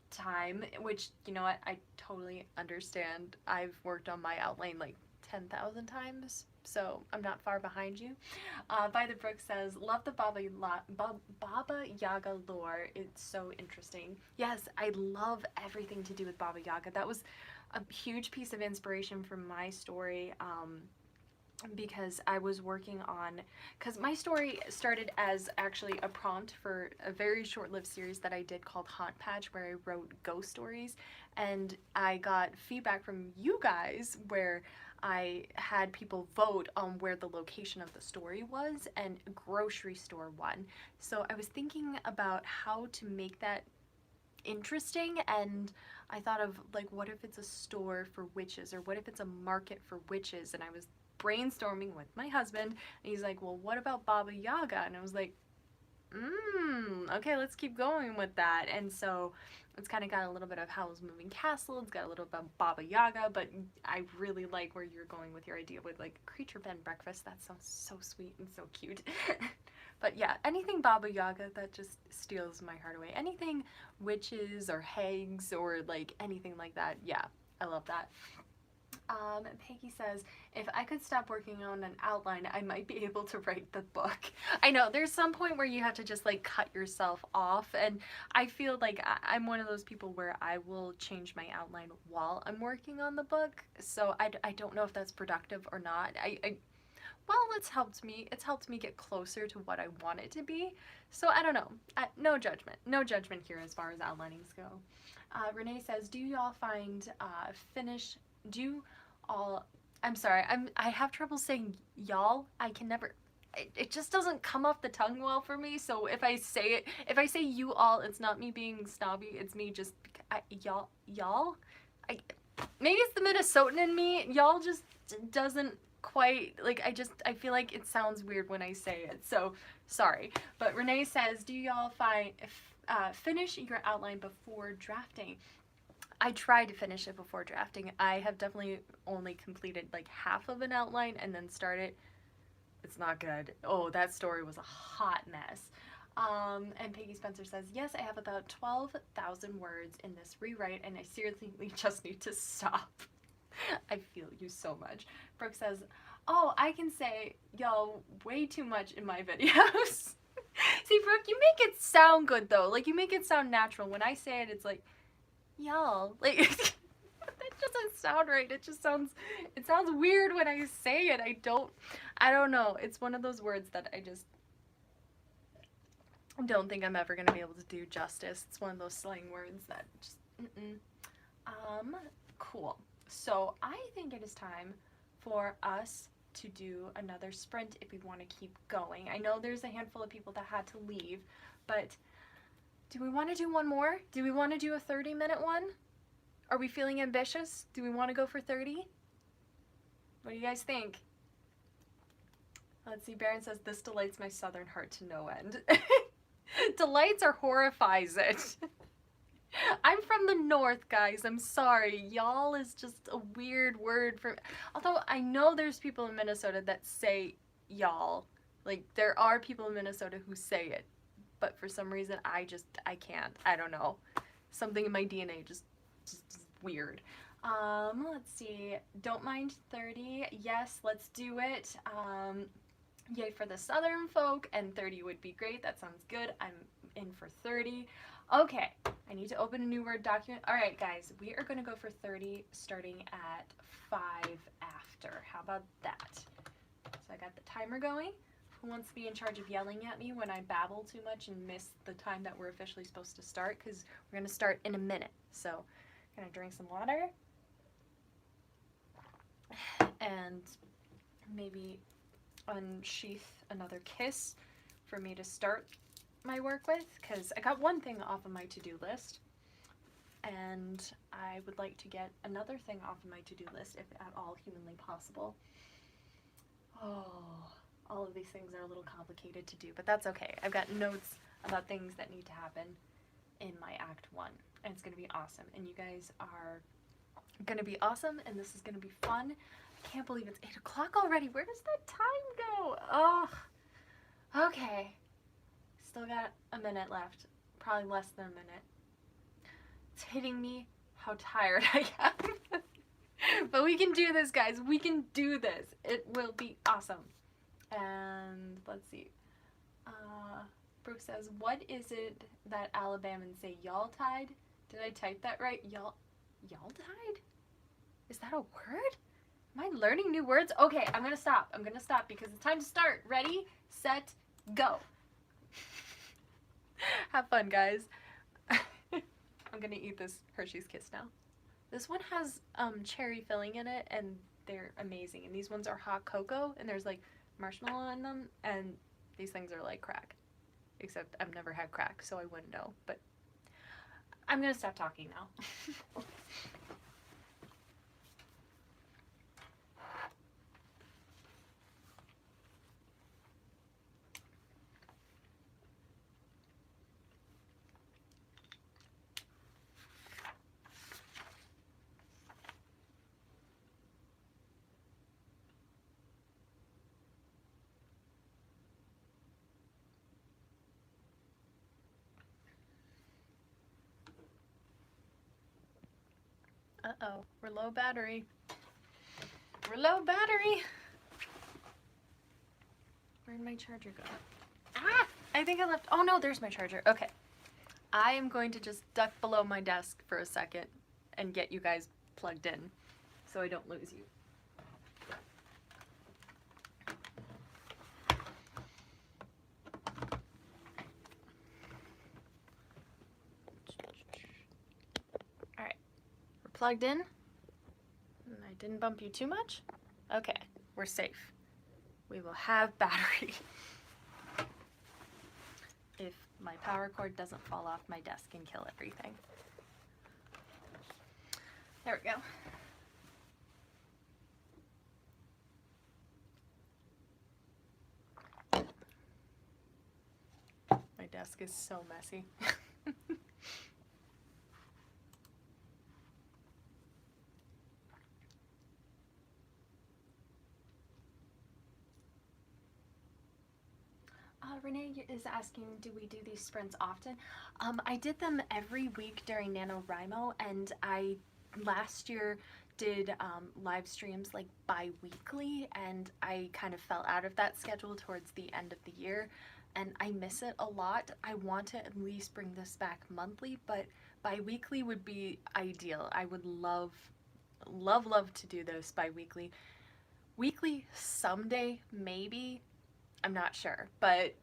time, which, you know what, I totally understand. I've worked on my outline like 10,000 times, so I'm not far behind you. By the Brook says, love the Baba Yaga lore. It's so interesting. Yes, I love everything to do with Baba Yaga. That was a huge piece of inspiration for my story, because I was working on, because my story started as actually a prompt for a very short-lived series that I did called Haunt Patch, where I wrote ghost stories, and I got feedback from you guys where I had people vote on where the location of the story was, and grocery store won. So I was thinking about how to make that interesting, and I thought of, like, what if it's a store for witches, or what if it's a market for witches? And I was brainstorming with my husband, and he's like, well, what about Baba Yaga? And I was like, Okay, let's keep going with that. And so it's kind of got a little bit of Howl's Moving Castle. It's got a little bit of Baba Yaga, but I really like where you're going with your idea with like creature bed and breakfast. That sounds so sweet and so cute. But yeah, anything Baba Yaga that just steals my heart away. Anything witches or hags or like anything like that. Yeah, I love that. Peggy says, if I could stop working on an outline, I might be able to write the book. I know, there's some point where you have to just like cut yourself off, and I feel like I'm one of those people where I will change my outline while I'm working on the book, so I don't know if that's productive or not. Well, it's helped me get closer to what I want it to be, so I don't know. No judgment. No judgment here as far as outlinings go. Renee says, do y'all find do you all, I'm sorry, I have trouble saying y'all. I can never, it just doesn't come off the tongue well for me, so if I say you all, it's not me being snobby, it's me just, y'all, maybe it's the Minnesotan in me, y'all just doesn't quite, like, I feel like it sounds weird when I say it, so sorry. But Renee says, do y'all finish your outline before drafting? I tried to finish it before drafting. I have definitely only completed like half of an outline and then started. It's not good. Oh, that story was a hot mess. And Peggy Spencer says, yes, I have about 12,000 words in this rewrite and I seriously just need to stop. I feel you so much. Brooke says, oh, I can say y'all way too much in my videos. See, Brooke, you make it sound good though. Like, you make it sound natural. When I say it, it's like, y'all, like, that doesn't sound right. It sounds weird when I say it. I don't know. It's one of those words that I just don't think I'm ever gonna be able to do justice. It's one of those slang words that just, cool. So I think it is time for us to do another sprint if we want to keep going. I know there's a handful of people that had to leave, but do we want to do one more? Do we want to do a 30-minute one? Are we feeling ambitious? Do we want to go for 30? What do you guys think? Let's see, Baron says, this delights my southern heart to no end. Delights or horrifies it? I'm from the north, guys. I'm sorry. Y'all is just a weird word for... Although I know there's people in Minnesota that say y'all. Like, there are people in Minnesota who say it. But for some reason, I can't. I don't know. Something in my DNA just weird. Let's see. Don't mind 30. Yes, let's do it. Yay for the southern folk, and 30 would be great. That sounds good. I'm in for 30. Okay, I need to open a new Word document. All right, guys, we are going to go for 30 starting at 5 after. How about that? So I got the timer going. Who wants to be in charge of yelling at me when I babble too much and miss the time that we're officially supposed to start? Because we're going to start in a minute. So I'm going to drink some water and maybe unsheath another kiss for me to start my work with, because I got one thing off of my to-do list and I would like to get another thing off of my to-do list if at all humanly possible. Oh, all of these things are a little complicated to do, but that's okay. I've got notes about things that need to happen in my Act 1, and it's going to be awesome, and you guys are going to be awesome, and this is going to be fun. I can't believe it's 8 o'clock already. Where does that time go? Oh, okay. Still got a minute left. Probably less than a minute. It's hitting me how tired I am. But we can do this, guys. We can do this. It will be awesome. And let's see. Brooke says, what is it that Alabamans say? Y'all tied? Did I type that right? Y'all tied? Is that a word? Am I learning new words? Okay, I'm gonna stop. I'm gonna stop because it's time to start. Ready, set, go. Have fun, guys. I'm gonna eat this Hershey's Kiss now. This one has cherry filling in it, and they're amazing. And these ones are hot cocoa, and there's like marshmallow in them, and these things are like crack. Except I've never had crack, so I wouldn't know. But I'm gonna stop talking now. Uh-oh, we're low battery. We're low battery. Where'd my charger go? Ah! I think I left, oh no, there's my charger. Okay. I am going to just duck below my desk for a second and get you guys plugged in so I don't lose you. Alright, we're plugged in. I didn't bump you too much? Okay, we're safe. We will have battery. If my power cord doesn't fall off my desk and kill everything. There we go. My desk is so messy. Renee is asking, do we do these sprints often? I did them every week during NaNoWriMo, and I last year did live streams like bi-weekly, and I kind of fell out of that schedule towards the end of the year, and I miss it a lot. I want to at least bring this back monthly, but bi-weekly would be ideal. I would love to do those bi-weekly. Weekly someday, maybe. I'm not sure, but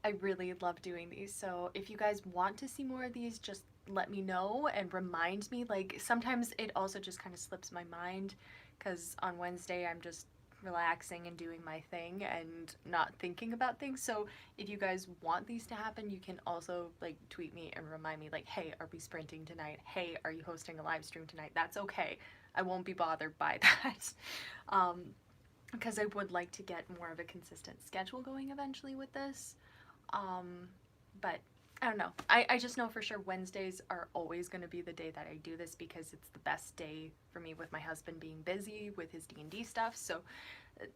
I really love doing these. So if you guys want to see more of these, just let me know and remind me. Like sometimes it also just kind of slips my mind because on Wednesday I'm just relaxing and doing my thing and not thinking about things. So if you guys want these to happen, you can also like tweet me and remind me like, hey, are we sprinting tonight? Hey, are you hosting a live stream tonight? That's okay. I won't be bothered by that. Because I would like to get more of a consistent schedule going eventually with this. But I don't know. I just know for sure Wednesdays are always going to be the day that I do this because it's the best day for me with my husband being busy with his D&D stuff. So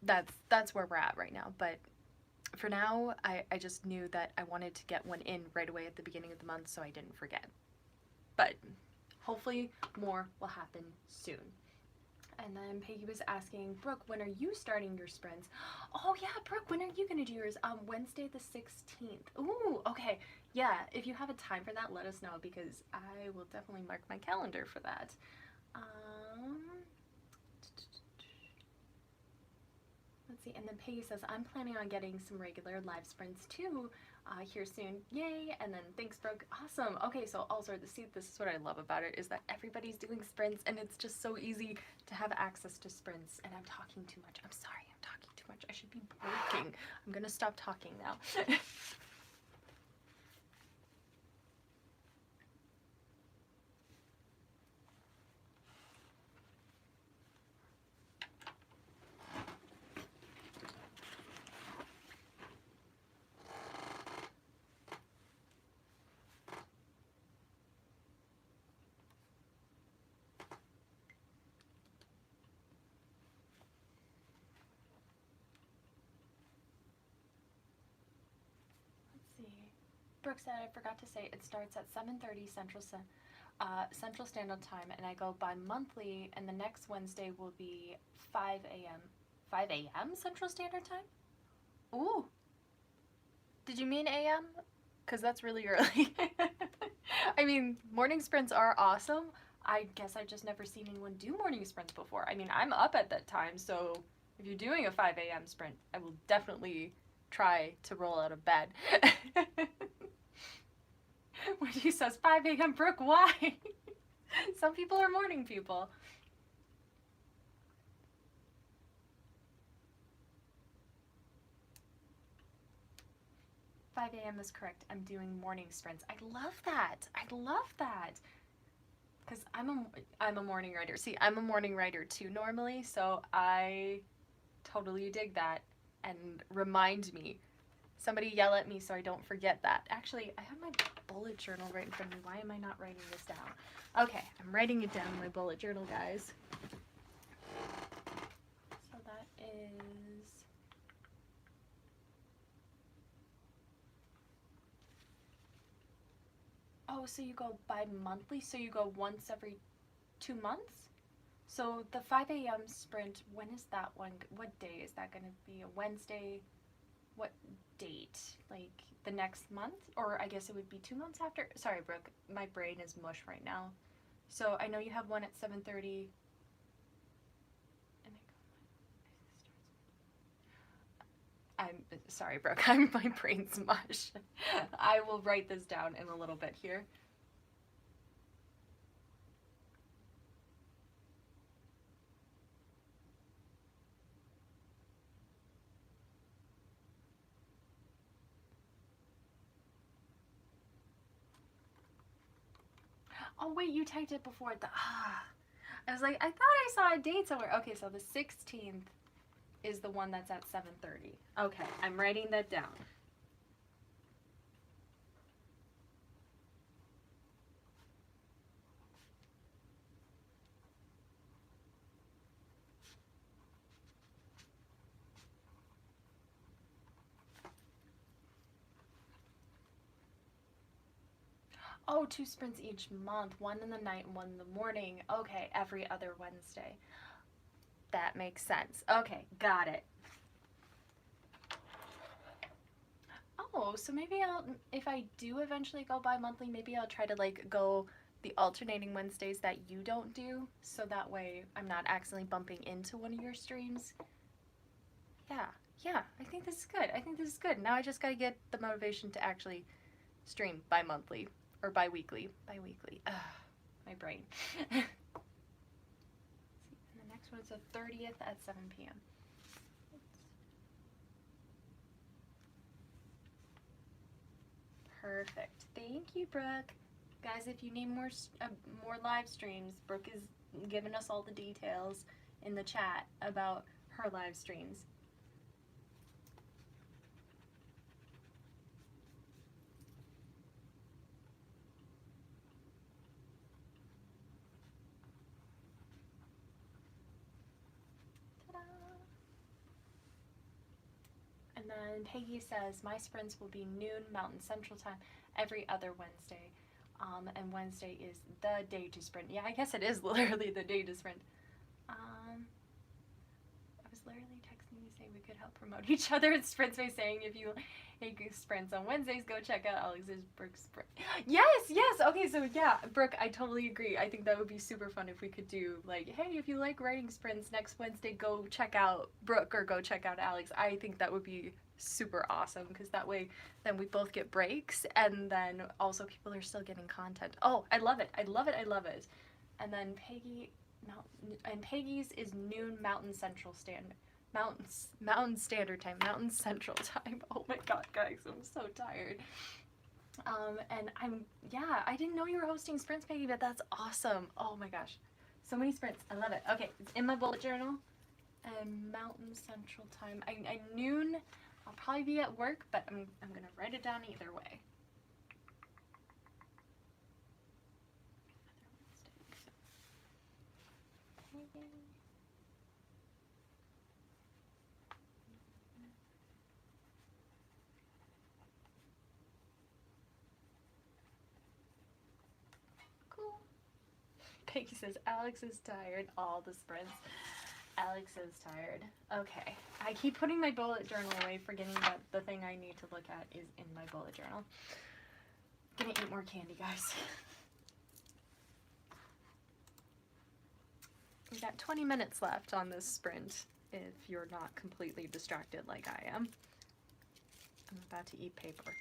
that's where we're at right now. But for now, I just knew that I wanted to get one in right away at the beginning of the month so I didn't forget. But hopefully more will happen soon. And then Peggy was asking, Brooke, when are you starting your sprints? Oh yeah, Brooke, when are you gonna do yours? Wednesday the 16th. Ooh, okay. Yeah, if you have a time for that, let us know because I will definitely mark my calendar for that. Let's see, and then Peggy says, I'm planning on getting some regular live sprints too here soon. Yay! And then thanks, Brooke. Awesome. Okay, so also, see, this is what I love about it, is that everybody's doing sprints and it's just so easy to have access to sprints. And I'm talking too much. I'm sorry, I'm talking too much. I should be working. I'm gonna stop talking now. Brooke said, I forgot to say, it starts at 7:30 Central Standard Time, and I go bi-monthly, and the next Wednesday will be 5 a.m. 5 a.m. Central Standard Time? Ooh. Did you mean a.m.? Because that's really early. I mean, morning sprints are awesome. I guess I've just never seen anyone do morning sprints before. I mean, I'm up at that time, so if you're doing a 5 a.m. sprint, I will definitely try to roll out of bed. When he says 5 a.m. Brooke, why? Some people are morning people. 5 a.m. is correct. I'm doing morning sprints. I love that. I love that. Because I'm a morning writer. See, I'm a morning writer too normally, so I totally dig that. And remind me. Somebody yell at me so I don't forget that. Actually, I have my bullet journal right in front of me. Why am I not writing this down? Okay, I'm writing it down in my bullet journal, guys. So that is... Oh, so you go bi-monthly? So you go once every 2 months. So the 5 a.m. sprint, when is that one? What day is that going to be? A Wednesday? What date? Like the next month? Or I guess it would be 2 months after? Sorry, Brooke, my brain is mush right now. So I know you have one at 7:30. I'm sorry, Brooke. My brain's mush. I will write this down in a little bit here. Oh wait, you typed it before the I was like, I thought I saw a date somewhere. Okay, so the 16th is the one that's at 7:30. Okay, I'm writing that down. Oh, 2 sprints each month, one in the night and one in the morning. Okay, every other Wednesday. That makes sense. Okay, got it. Oh, so maybe if I do eventually go bi-monthly, maybe I'll try to like go the alternating Wednesdays that you don't do, so that way I'm not accidentally bumping into one of your streams. Yeah, I think this is good. I think this is good. Now I just gotta get the motivation to actually stream bi-monthly. Or bi-weekly. Bi-weekly. Ugh, my brain. And the next one's the 30th at 7 p.m. Perfect. Thank you, Brooke. Guys, if you need more live streams, Brooke is giving us all the details in the chat about her live streams. And then Peggy says, my sprints will be noon Mountain Central Time every other Wednesday. And Wednesday is the day to sprint. Yeah, I guess it is literally the day to sprint. I was literally texting you saying we could help promote each other in sprints by saying if you make sprints on Wednesdays, go check out Alex's Brooke sprint. Yes. Okay, so yeah, Brooke, I totally agree. I think that would be super fun if we could do like, hey, if you like writing sprints next Wednesday, go check out Brooke or go check out Alex. I think that would be super awesome because that way then we both get breaks and then also people are still getting content. Oh, I love it. And then Peggy's is noon Mountain Central Standard. Mountain Standard Time, Mountain Central Time. Oh my god, guys, I'm so tired. And I didn't know you were hosting sprints, Peggy, but that's awesome. Oh my gosh, so many sprints. I love it. Okay, it's in my bullet journal. And Mountain Central Time. I noon. I'll probably be at work, but I'm gonna write it down either way. Cool. Peggy says Alex is tired. All the sprints. Alex is tired. Okay. I keep putting my bullet journal away, forgetting that the thing I need to look at is in my bullet journal. Gonna eat more candy, guys. We got 20 minutes left on this sprint if you're not completely distracted like I am. I'm about to eat paper.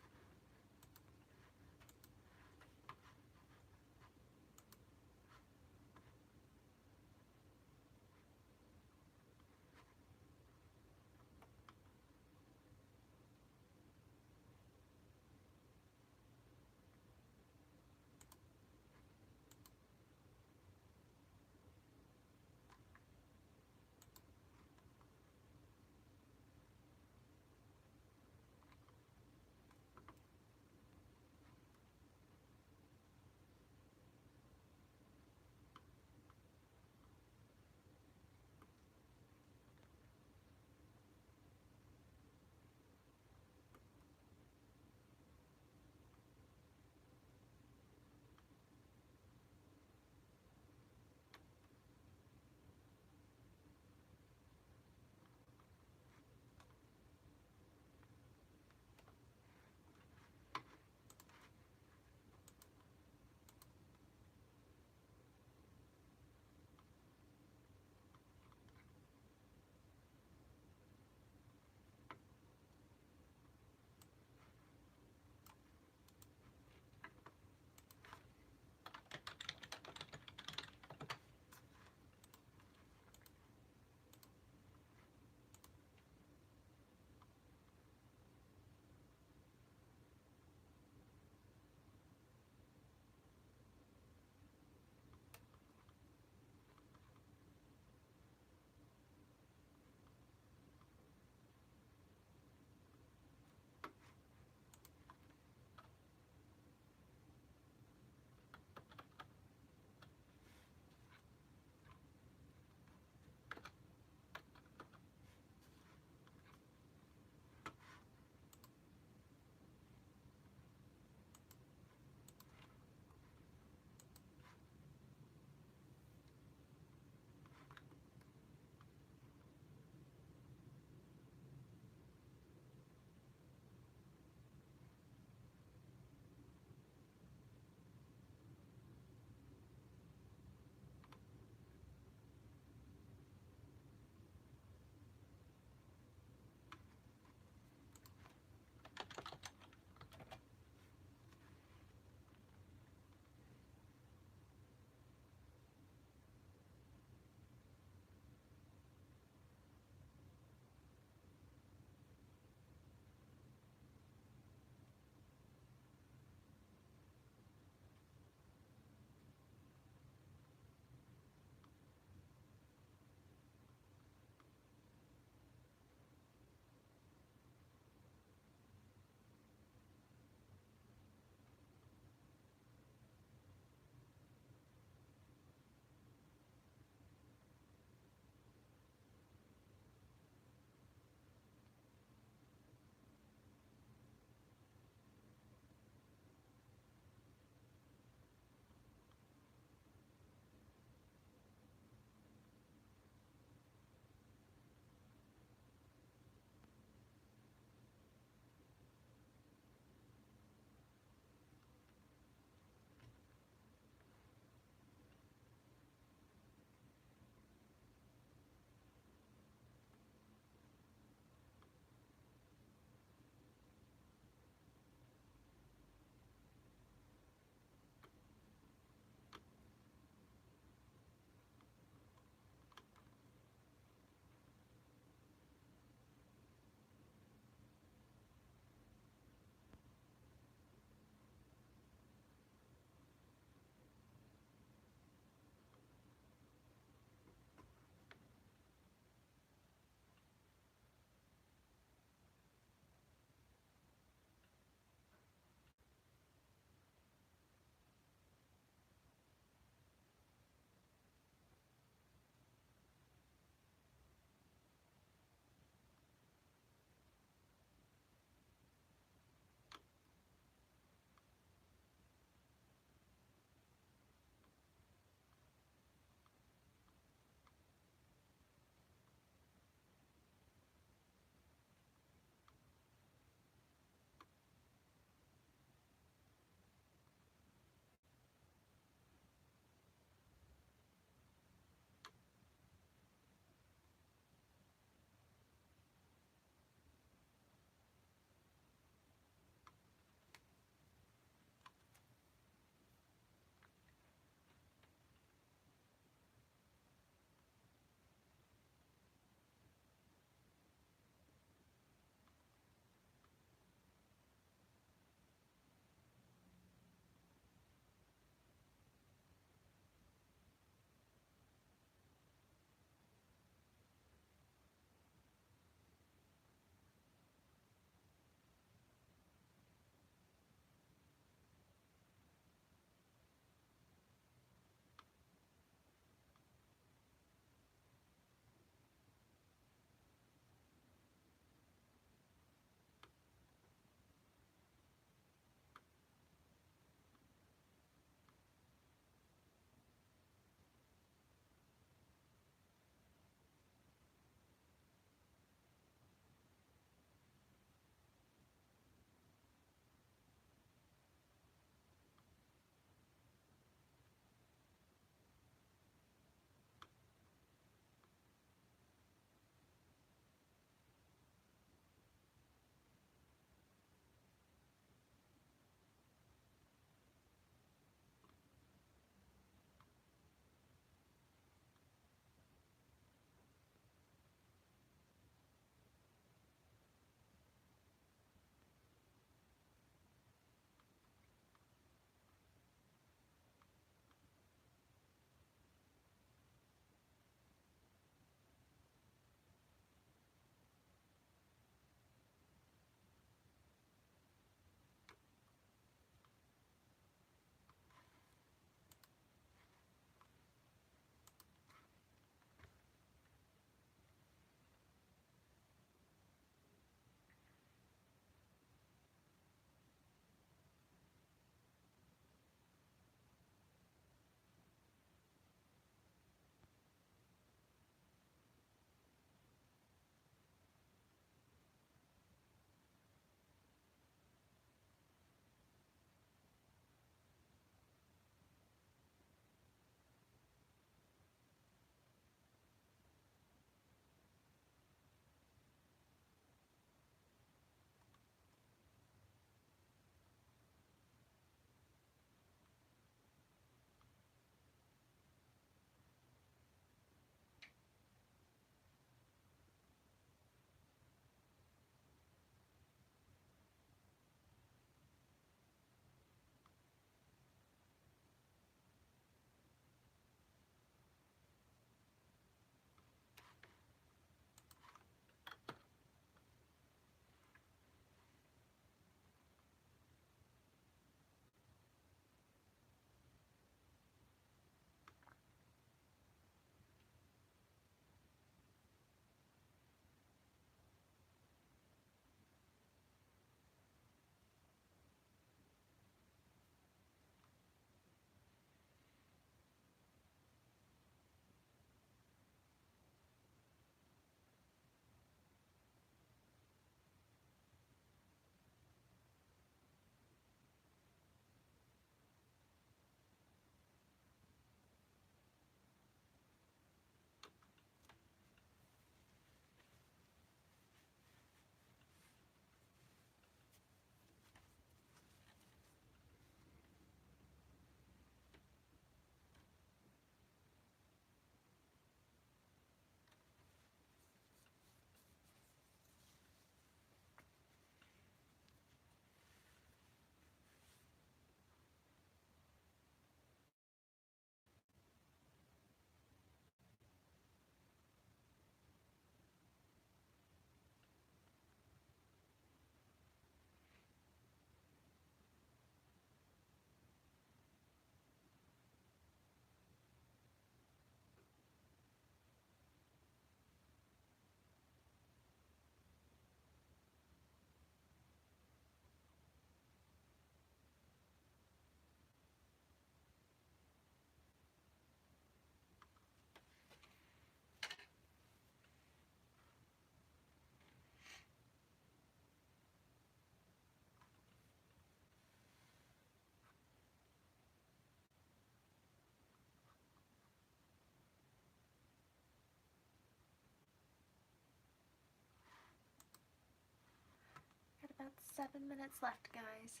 7 minutes left, guys.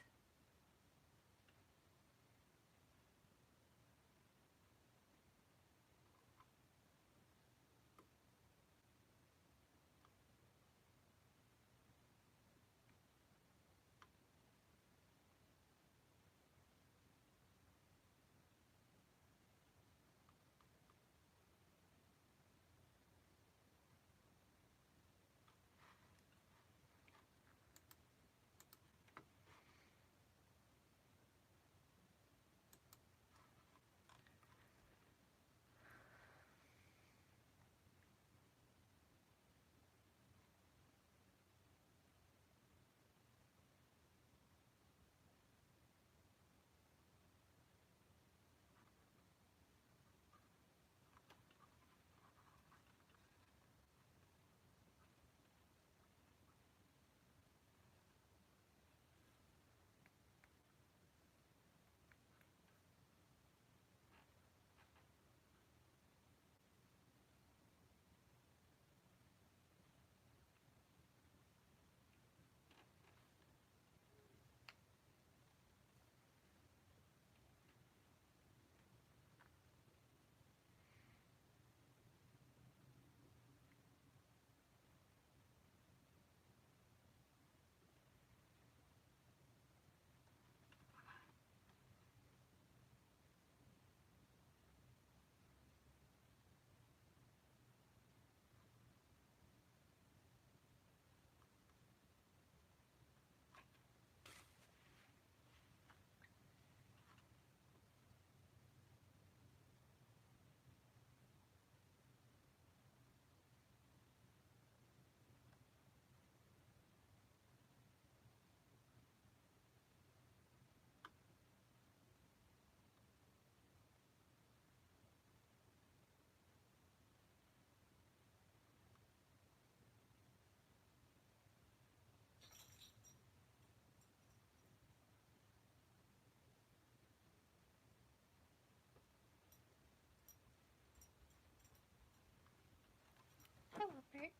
Hi, Wilbert.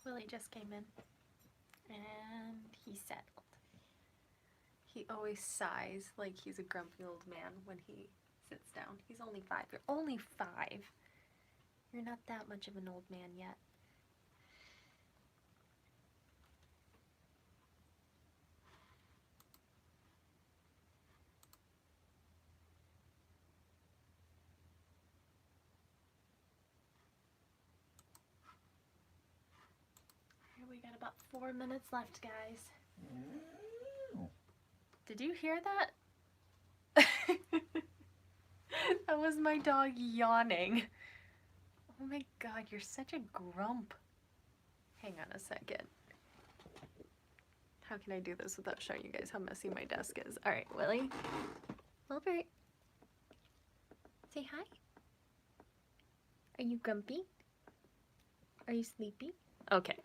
Willie just came in, and he settled. He always sighs like he's a grumpy old man when he sits down. He's only 5. You're only 5. You're not that much of an old man yet. We got about 4 minutes left, guys. Did you hear that? That was my dog yawning. Oh my god, you're such a grump. Hang on a second. How can I do this without showing you guys how messy my desk is? Alright, Willie. Wilbert. Say hi. Are you grumpy? Are you sleepy? Okay.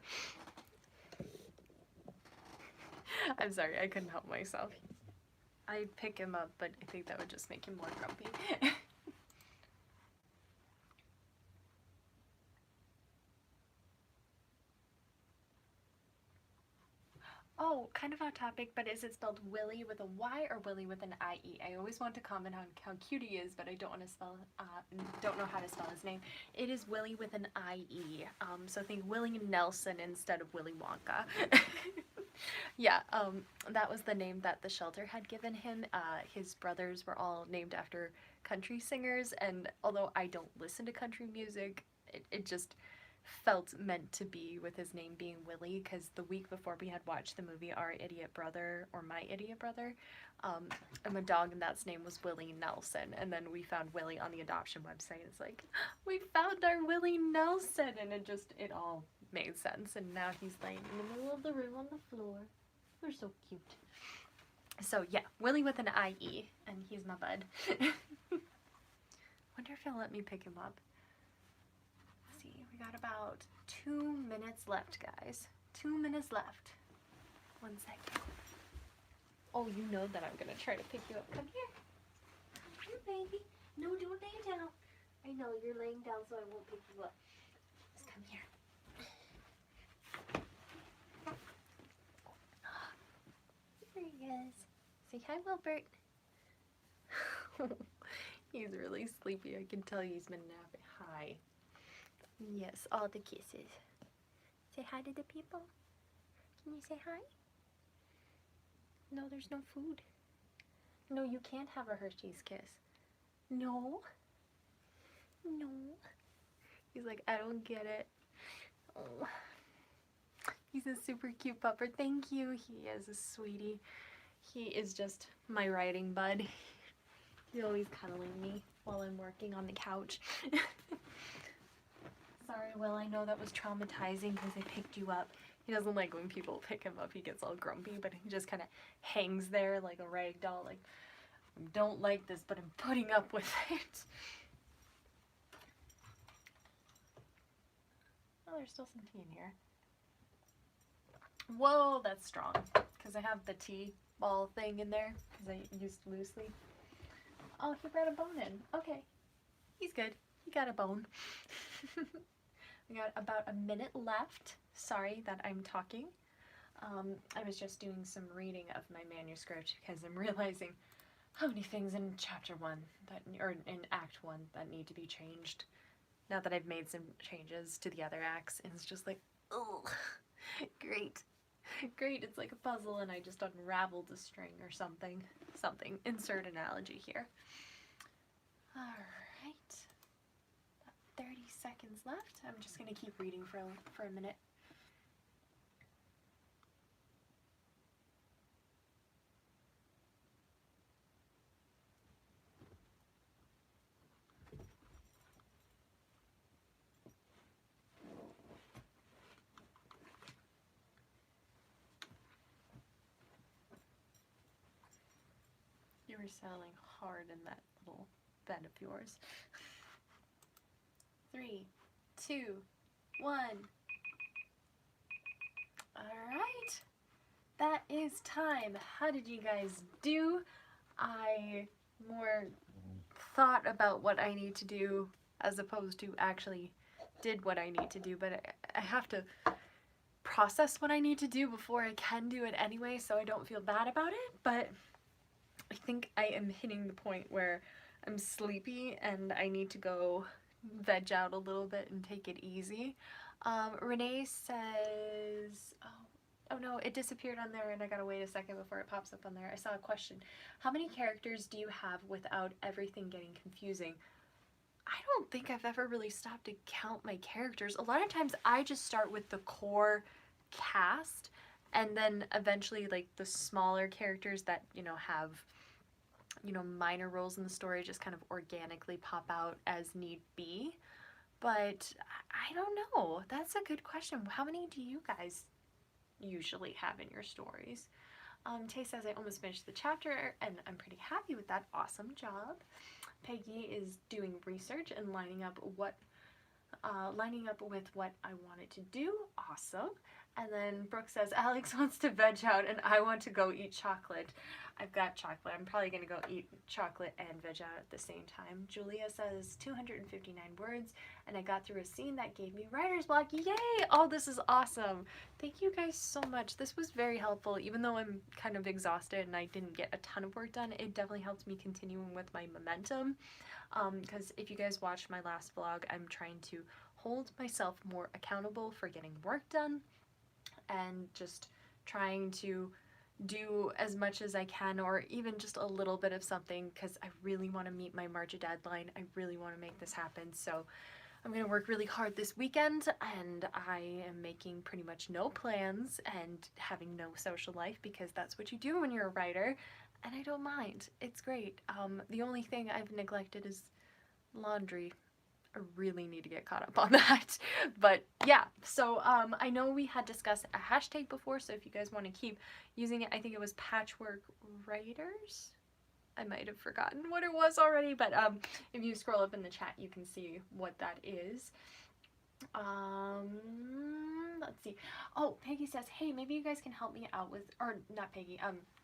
I'm sorry, I couldn't help myself. I'd pick him up, but I think that would just make him more grumpy. Oh, kind of off topic, but is it spelled Willie with a Y or Willie with an IE? I always want to comment on how cute he is, but I don't want to spell, don't know how to spell his name. It is Willie with an IE. So think Willie Nelson instead of Willy Wonka. Yeah, that was the name that the shelter had given him. His brothers were all named after country singers, and although I don't listen to country music, it just felt meant to be with his name being Willie, because the week before we had watched the movie Our Idiot Brother, or My Idiot Brother, and my dog and that's name was Willie Nelson, and then we found Willie on the adoption website. It's like, we found our Willie Nelson, and it all made sense, and now he's laying in the middle of the room on the floor. They're so cute. So yeah, Willie with an IE, and he's my bud. Wonder if he'll let me pick him up. Let's see, we got about 2 minutes left, guys. 2 minutes left. 1 second. Oh, you know that I'm gonna try to pick you up. Come here. Come here, baby. No, don't lay down. I know, you're laying down, so I won't pick you up. Just come here. There he is. Say hi, Wilbert. He's really sleepy. I can tell he's been napping. Hi. Yes, all the kisses. Say hi to the people. Can you say hi? No, there's no food. No, you can't have a Hershey's kiss. No. No. He's like, I don't get it. Oh. He's a super cute pupper. Thank you. He is a sweetie. He is just my writing bud. He's always cuddling me while I'm working on the couch. Sorry, Will, I know that was traumatizing because I picked you up. He doesn't like when people pick him up. He gets all grumpy, but he just kind of hangs there like a rag doll. Like, I don't like this, but I'm putting up with it. Oh, there's still some tea in here. Whoa, that's strong. Because I have the tea ball thing in there because I used loosely. Oh, he brought a bone in. Okay. He's good. He got a bone. We got about a minute left. Sorry that I'm talking. I was just doing some reading of my manuscript because I'm realizing how many things in chapter 1 that, or in act 1 that need to be changed. Now that I've made some changes to the other acts, and it's just like, oh, great. Great, it's like a puzzle and I just unraveled a string or something. Something. Insert analogy here. Alright. About 30 seconds left. I'm just going to keep reading for a minute. You were sounding hard in that little bed of yours. 3, 2, 1. Alright. That is time. How did you guys do? I more thought about what I need to do as opposed to actually did what I need to do, but I have to process what I need to do before I can do it anyway, so I don't feel bad about it. But I think I am hitting the point where I'm sleepy and I need to go veg out a little bit and take it easy. Renee says, oh no, it disappeared on there and I gotta wait a second before it pops up on there. I saw a question. How many characters do you have without everything getting confusing? I don't think I've ever really stopped to count my characters. A lot of times I just start with the core cast and then eventually like the smaller characters that, you know, have, you know, minor roles in the story just kind of organically pop out as need be. But I don't know. That's a good question. How many do you guys usually have in your stories? Tay says, I almost finished the chapter and I'm pretty happy with that. Awesome job. Peggy is doing research and lining up with what I wanted to do. Awesome. And then Brooke says, Alex wants to veg out and I want to go eat chocolate. I've got chocolate. I'm probably going to go eat chocolate and veg out at the same time. Julia says 259 words and I got through a scene that gave me writer's block. Yay! Oh, this is awesome. Thank you guys so much. This was very helpful. Even though I'm kind of exhausted and I didn't get a ton of work done, it definitely helped me continuing with my momentum. Because if you guys watched my last vlog, I'm trying to hold myself more accountable for getting work done and just trying to do as much as I can, or even just a little bit of something, because I really want to meet my March deadline. I really want to make this happen. So I'm going to work really hard this weekend, and I am making pretty much no plans and having no social life, because that's what you do when you're a writer, and I don't mind. It's great. The only thing I've neglected is laundry. I really need to get caught up on that. But yeah, so I know we had discussed a hashtag before, so if you guys want to keep using it, I think it was Patchwork Writers. I might have forgotten what it was already, but if you scroll up in the chat, you can see what that is. Let's see. Oh, Peggy says, hey, maybe you guys can help me out with, or not Peggy,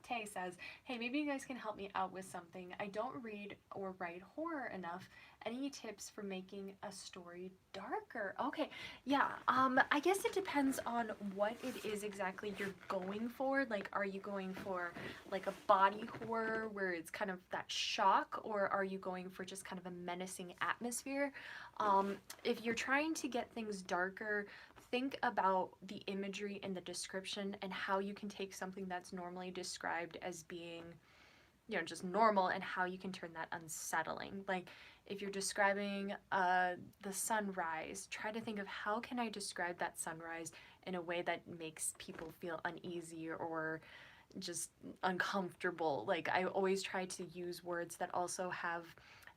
Tay says, hey, maybe you guys can help me out with something. I don't read or write horror enough. Any tips for making a story darker? Okay, yeah, I guess it depends on what it is exactly you're going for. Like, are you going for like a body horror where it's kind of that shock, or are you going for just kind of a menacing atmosphere? If you're trying to get things darker, think about the imagery and the description and how you can take something that's normally described as being, you know, just normal, and how you can turn that unsettling. Like, if you're describing the sunrise, try to think of how can I describe that sunrise in a way that makes people feel uneasy or just uncomfortable. Like, I always try to use words that also have,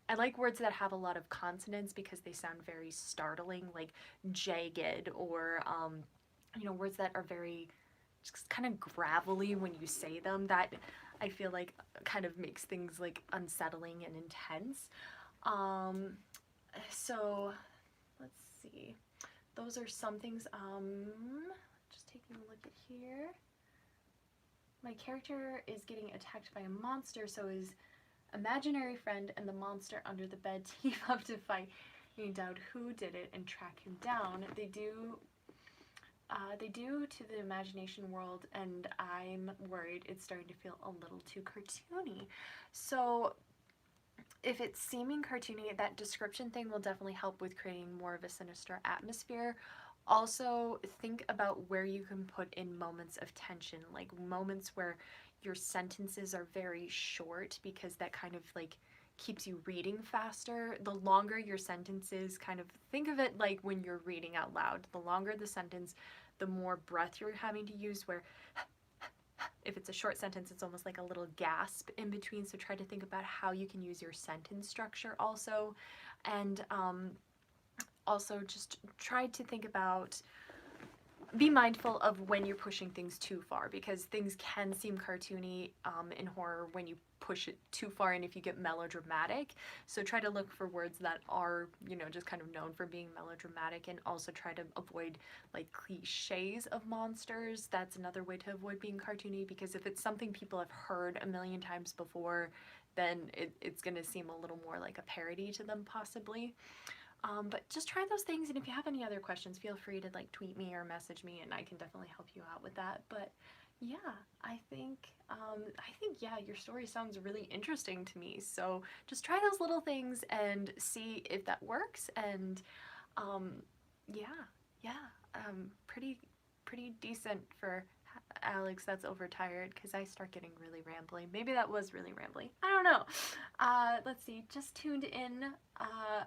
I like words that have a lot of consonants because they sound very startling, like jagged, or you know, words that are very just kind of gravelly when you say them. That I feel like kind of makes things like unsettling and intense. So let's see. Those are some things. Just taking a look at here. My character is getting attacked by a monster, so his imaginary friend and the monster under the bed team up to fight out who did it and track him down. They do to the imagination world, and I'm worried it's starting to feel a little too cartoony. So if it's seeming cartoony, that description thing will definitely help with creating more of a sinister atmosphere. Also, think about where you can put in moments of tension, like moments where your sentences are very short, because that kind of like keeps you reading faster. The longer your sentences, kind of think of it like when you're reading out loud. The longer the sentence, the more breath you're having to use, where if it's a short sentence, it's almost like a little gasp in between. So try to think about how you can use your sentence structure also. And also just try to think about, be mindful of when you're pushing things too far, because things can seem cartoony in horror when you push it too far and if you get melodramatic. So try to look for words that are, you know, just kind of known for being melodramatic, and also try to avoid like cliches of monsters. That's another way to avoid being cartoony, because if it's something people have heard a million times before, then it's going to seem a little more like a parody to them possibly. But just try those things, and if you have any other questions, feel free to like tweet me or message me, and I can definitely help you out with that. But yeah, I think yeah, your story sounds really interesting to me. So just try those little things and see if that works. And yeah, pretty decent for Alex that's overtired, because I start getting really rambly. Maybe that was really rambly. I don't know. Let's see. Just tuned in.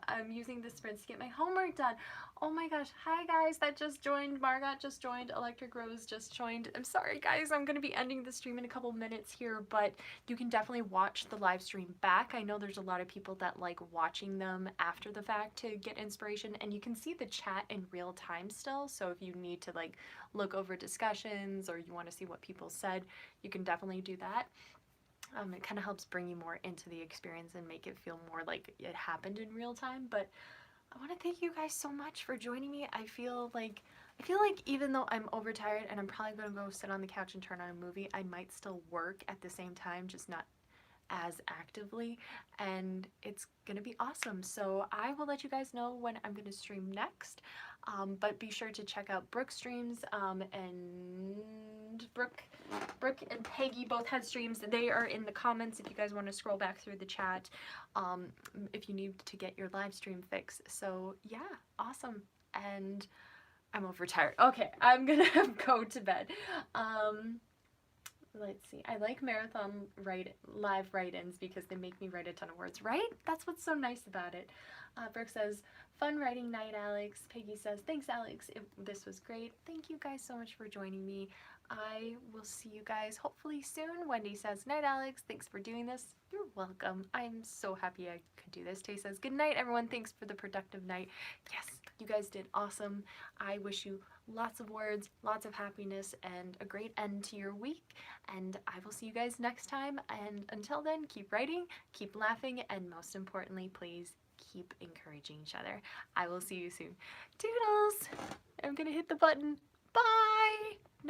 I'm using the sprints to get my homework done. Oh my gosh. Hi guys that just joined. Margot just joined. Electric Rose just joined. I'm sorry guys. I'm going to be ending the stream in a couple minutes here, but you can definitely watch the live stream back. I know there's a lot of people that like watching them after the fact to get inspiration, and you can see the chat in real time still. So if you need to like look over discussions, or you want to see what people said, you can definitely do that. It kind of helps bring you more into the experience and make it feel more like it happened in real time. But I want to thank you guys so much for joining me. I feel like even though I'm overtired and I'm probably going to go sit on the couch and turn on a movie, I might still work at the same time, just not as actively, and it's gonna be awesome. So I will let you guys know when I'm gonna stream next, but be sure to check out Brooke's streams, and Brooke and Peggy both had streams. They are in the comments if you guys want to scroll back through the chat, if you need to get your live stream fix. So yeah, awesome. And I'm overtired. Okay, I'm gonna go to bed. Let's see. I like marathon live write-ins because they make me write a ton of words, right? That's what's so nice about it. Brooke says, fun writing night, Alex. Peggy says, thanks, Alex. This was great. Thank you guys so much for joining me. I will see you guys hopefully soon. Wendy says, night, Alex. Thanks for doing this. You're welcome. I'm so happy I could do this. Tay says, good night, everyone. Thanks for the productive night. Yes, you guys did awesome. I wish you lots of words, lots of happiness, and a great end to your week. And I will see you guys next time. And until then, keep writing, keep laughing, and most importantly, please keep encouraging each other. I will see you soon. Toodles! I'm gonna hit the button. Bye!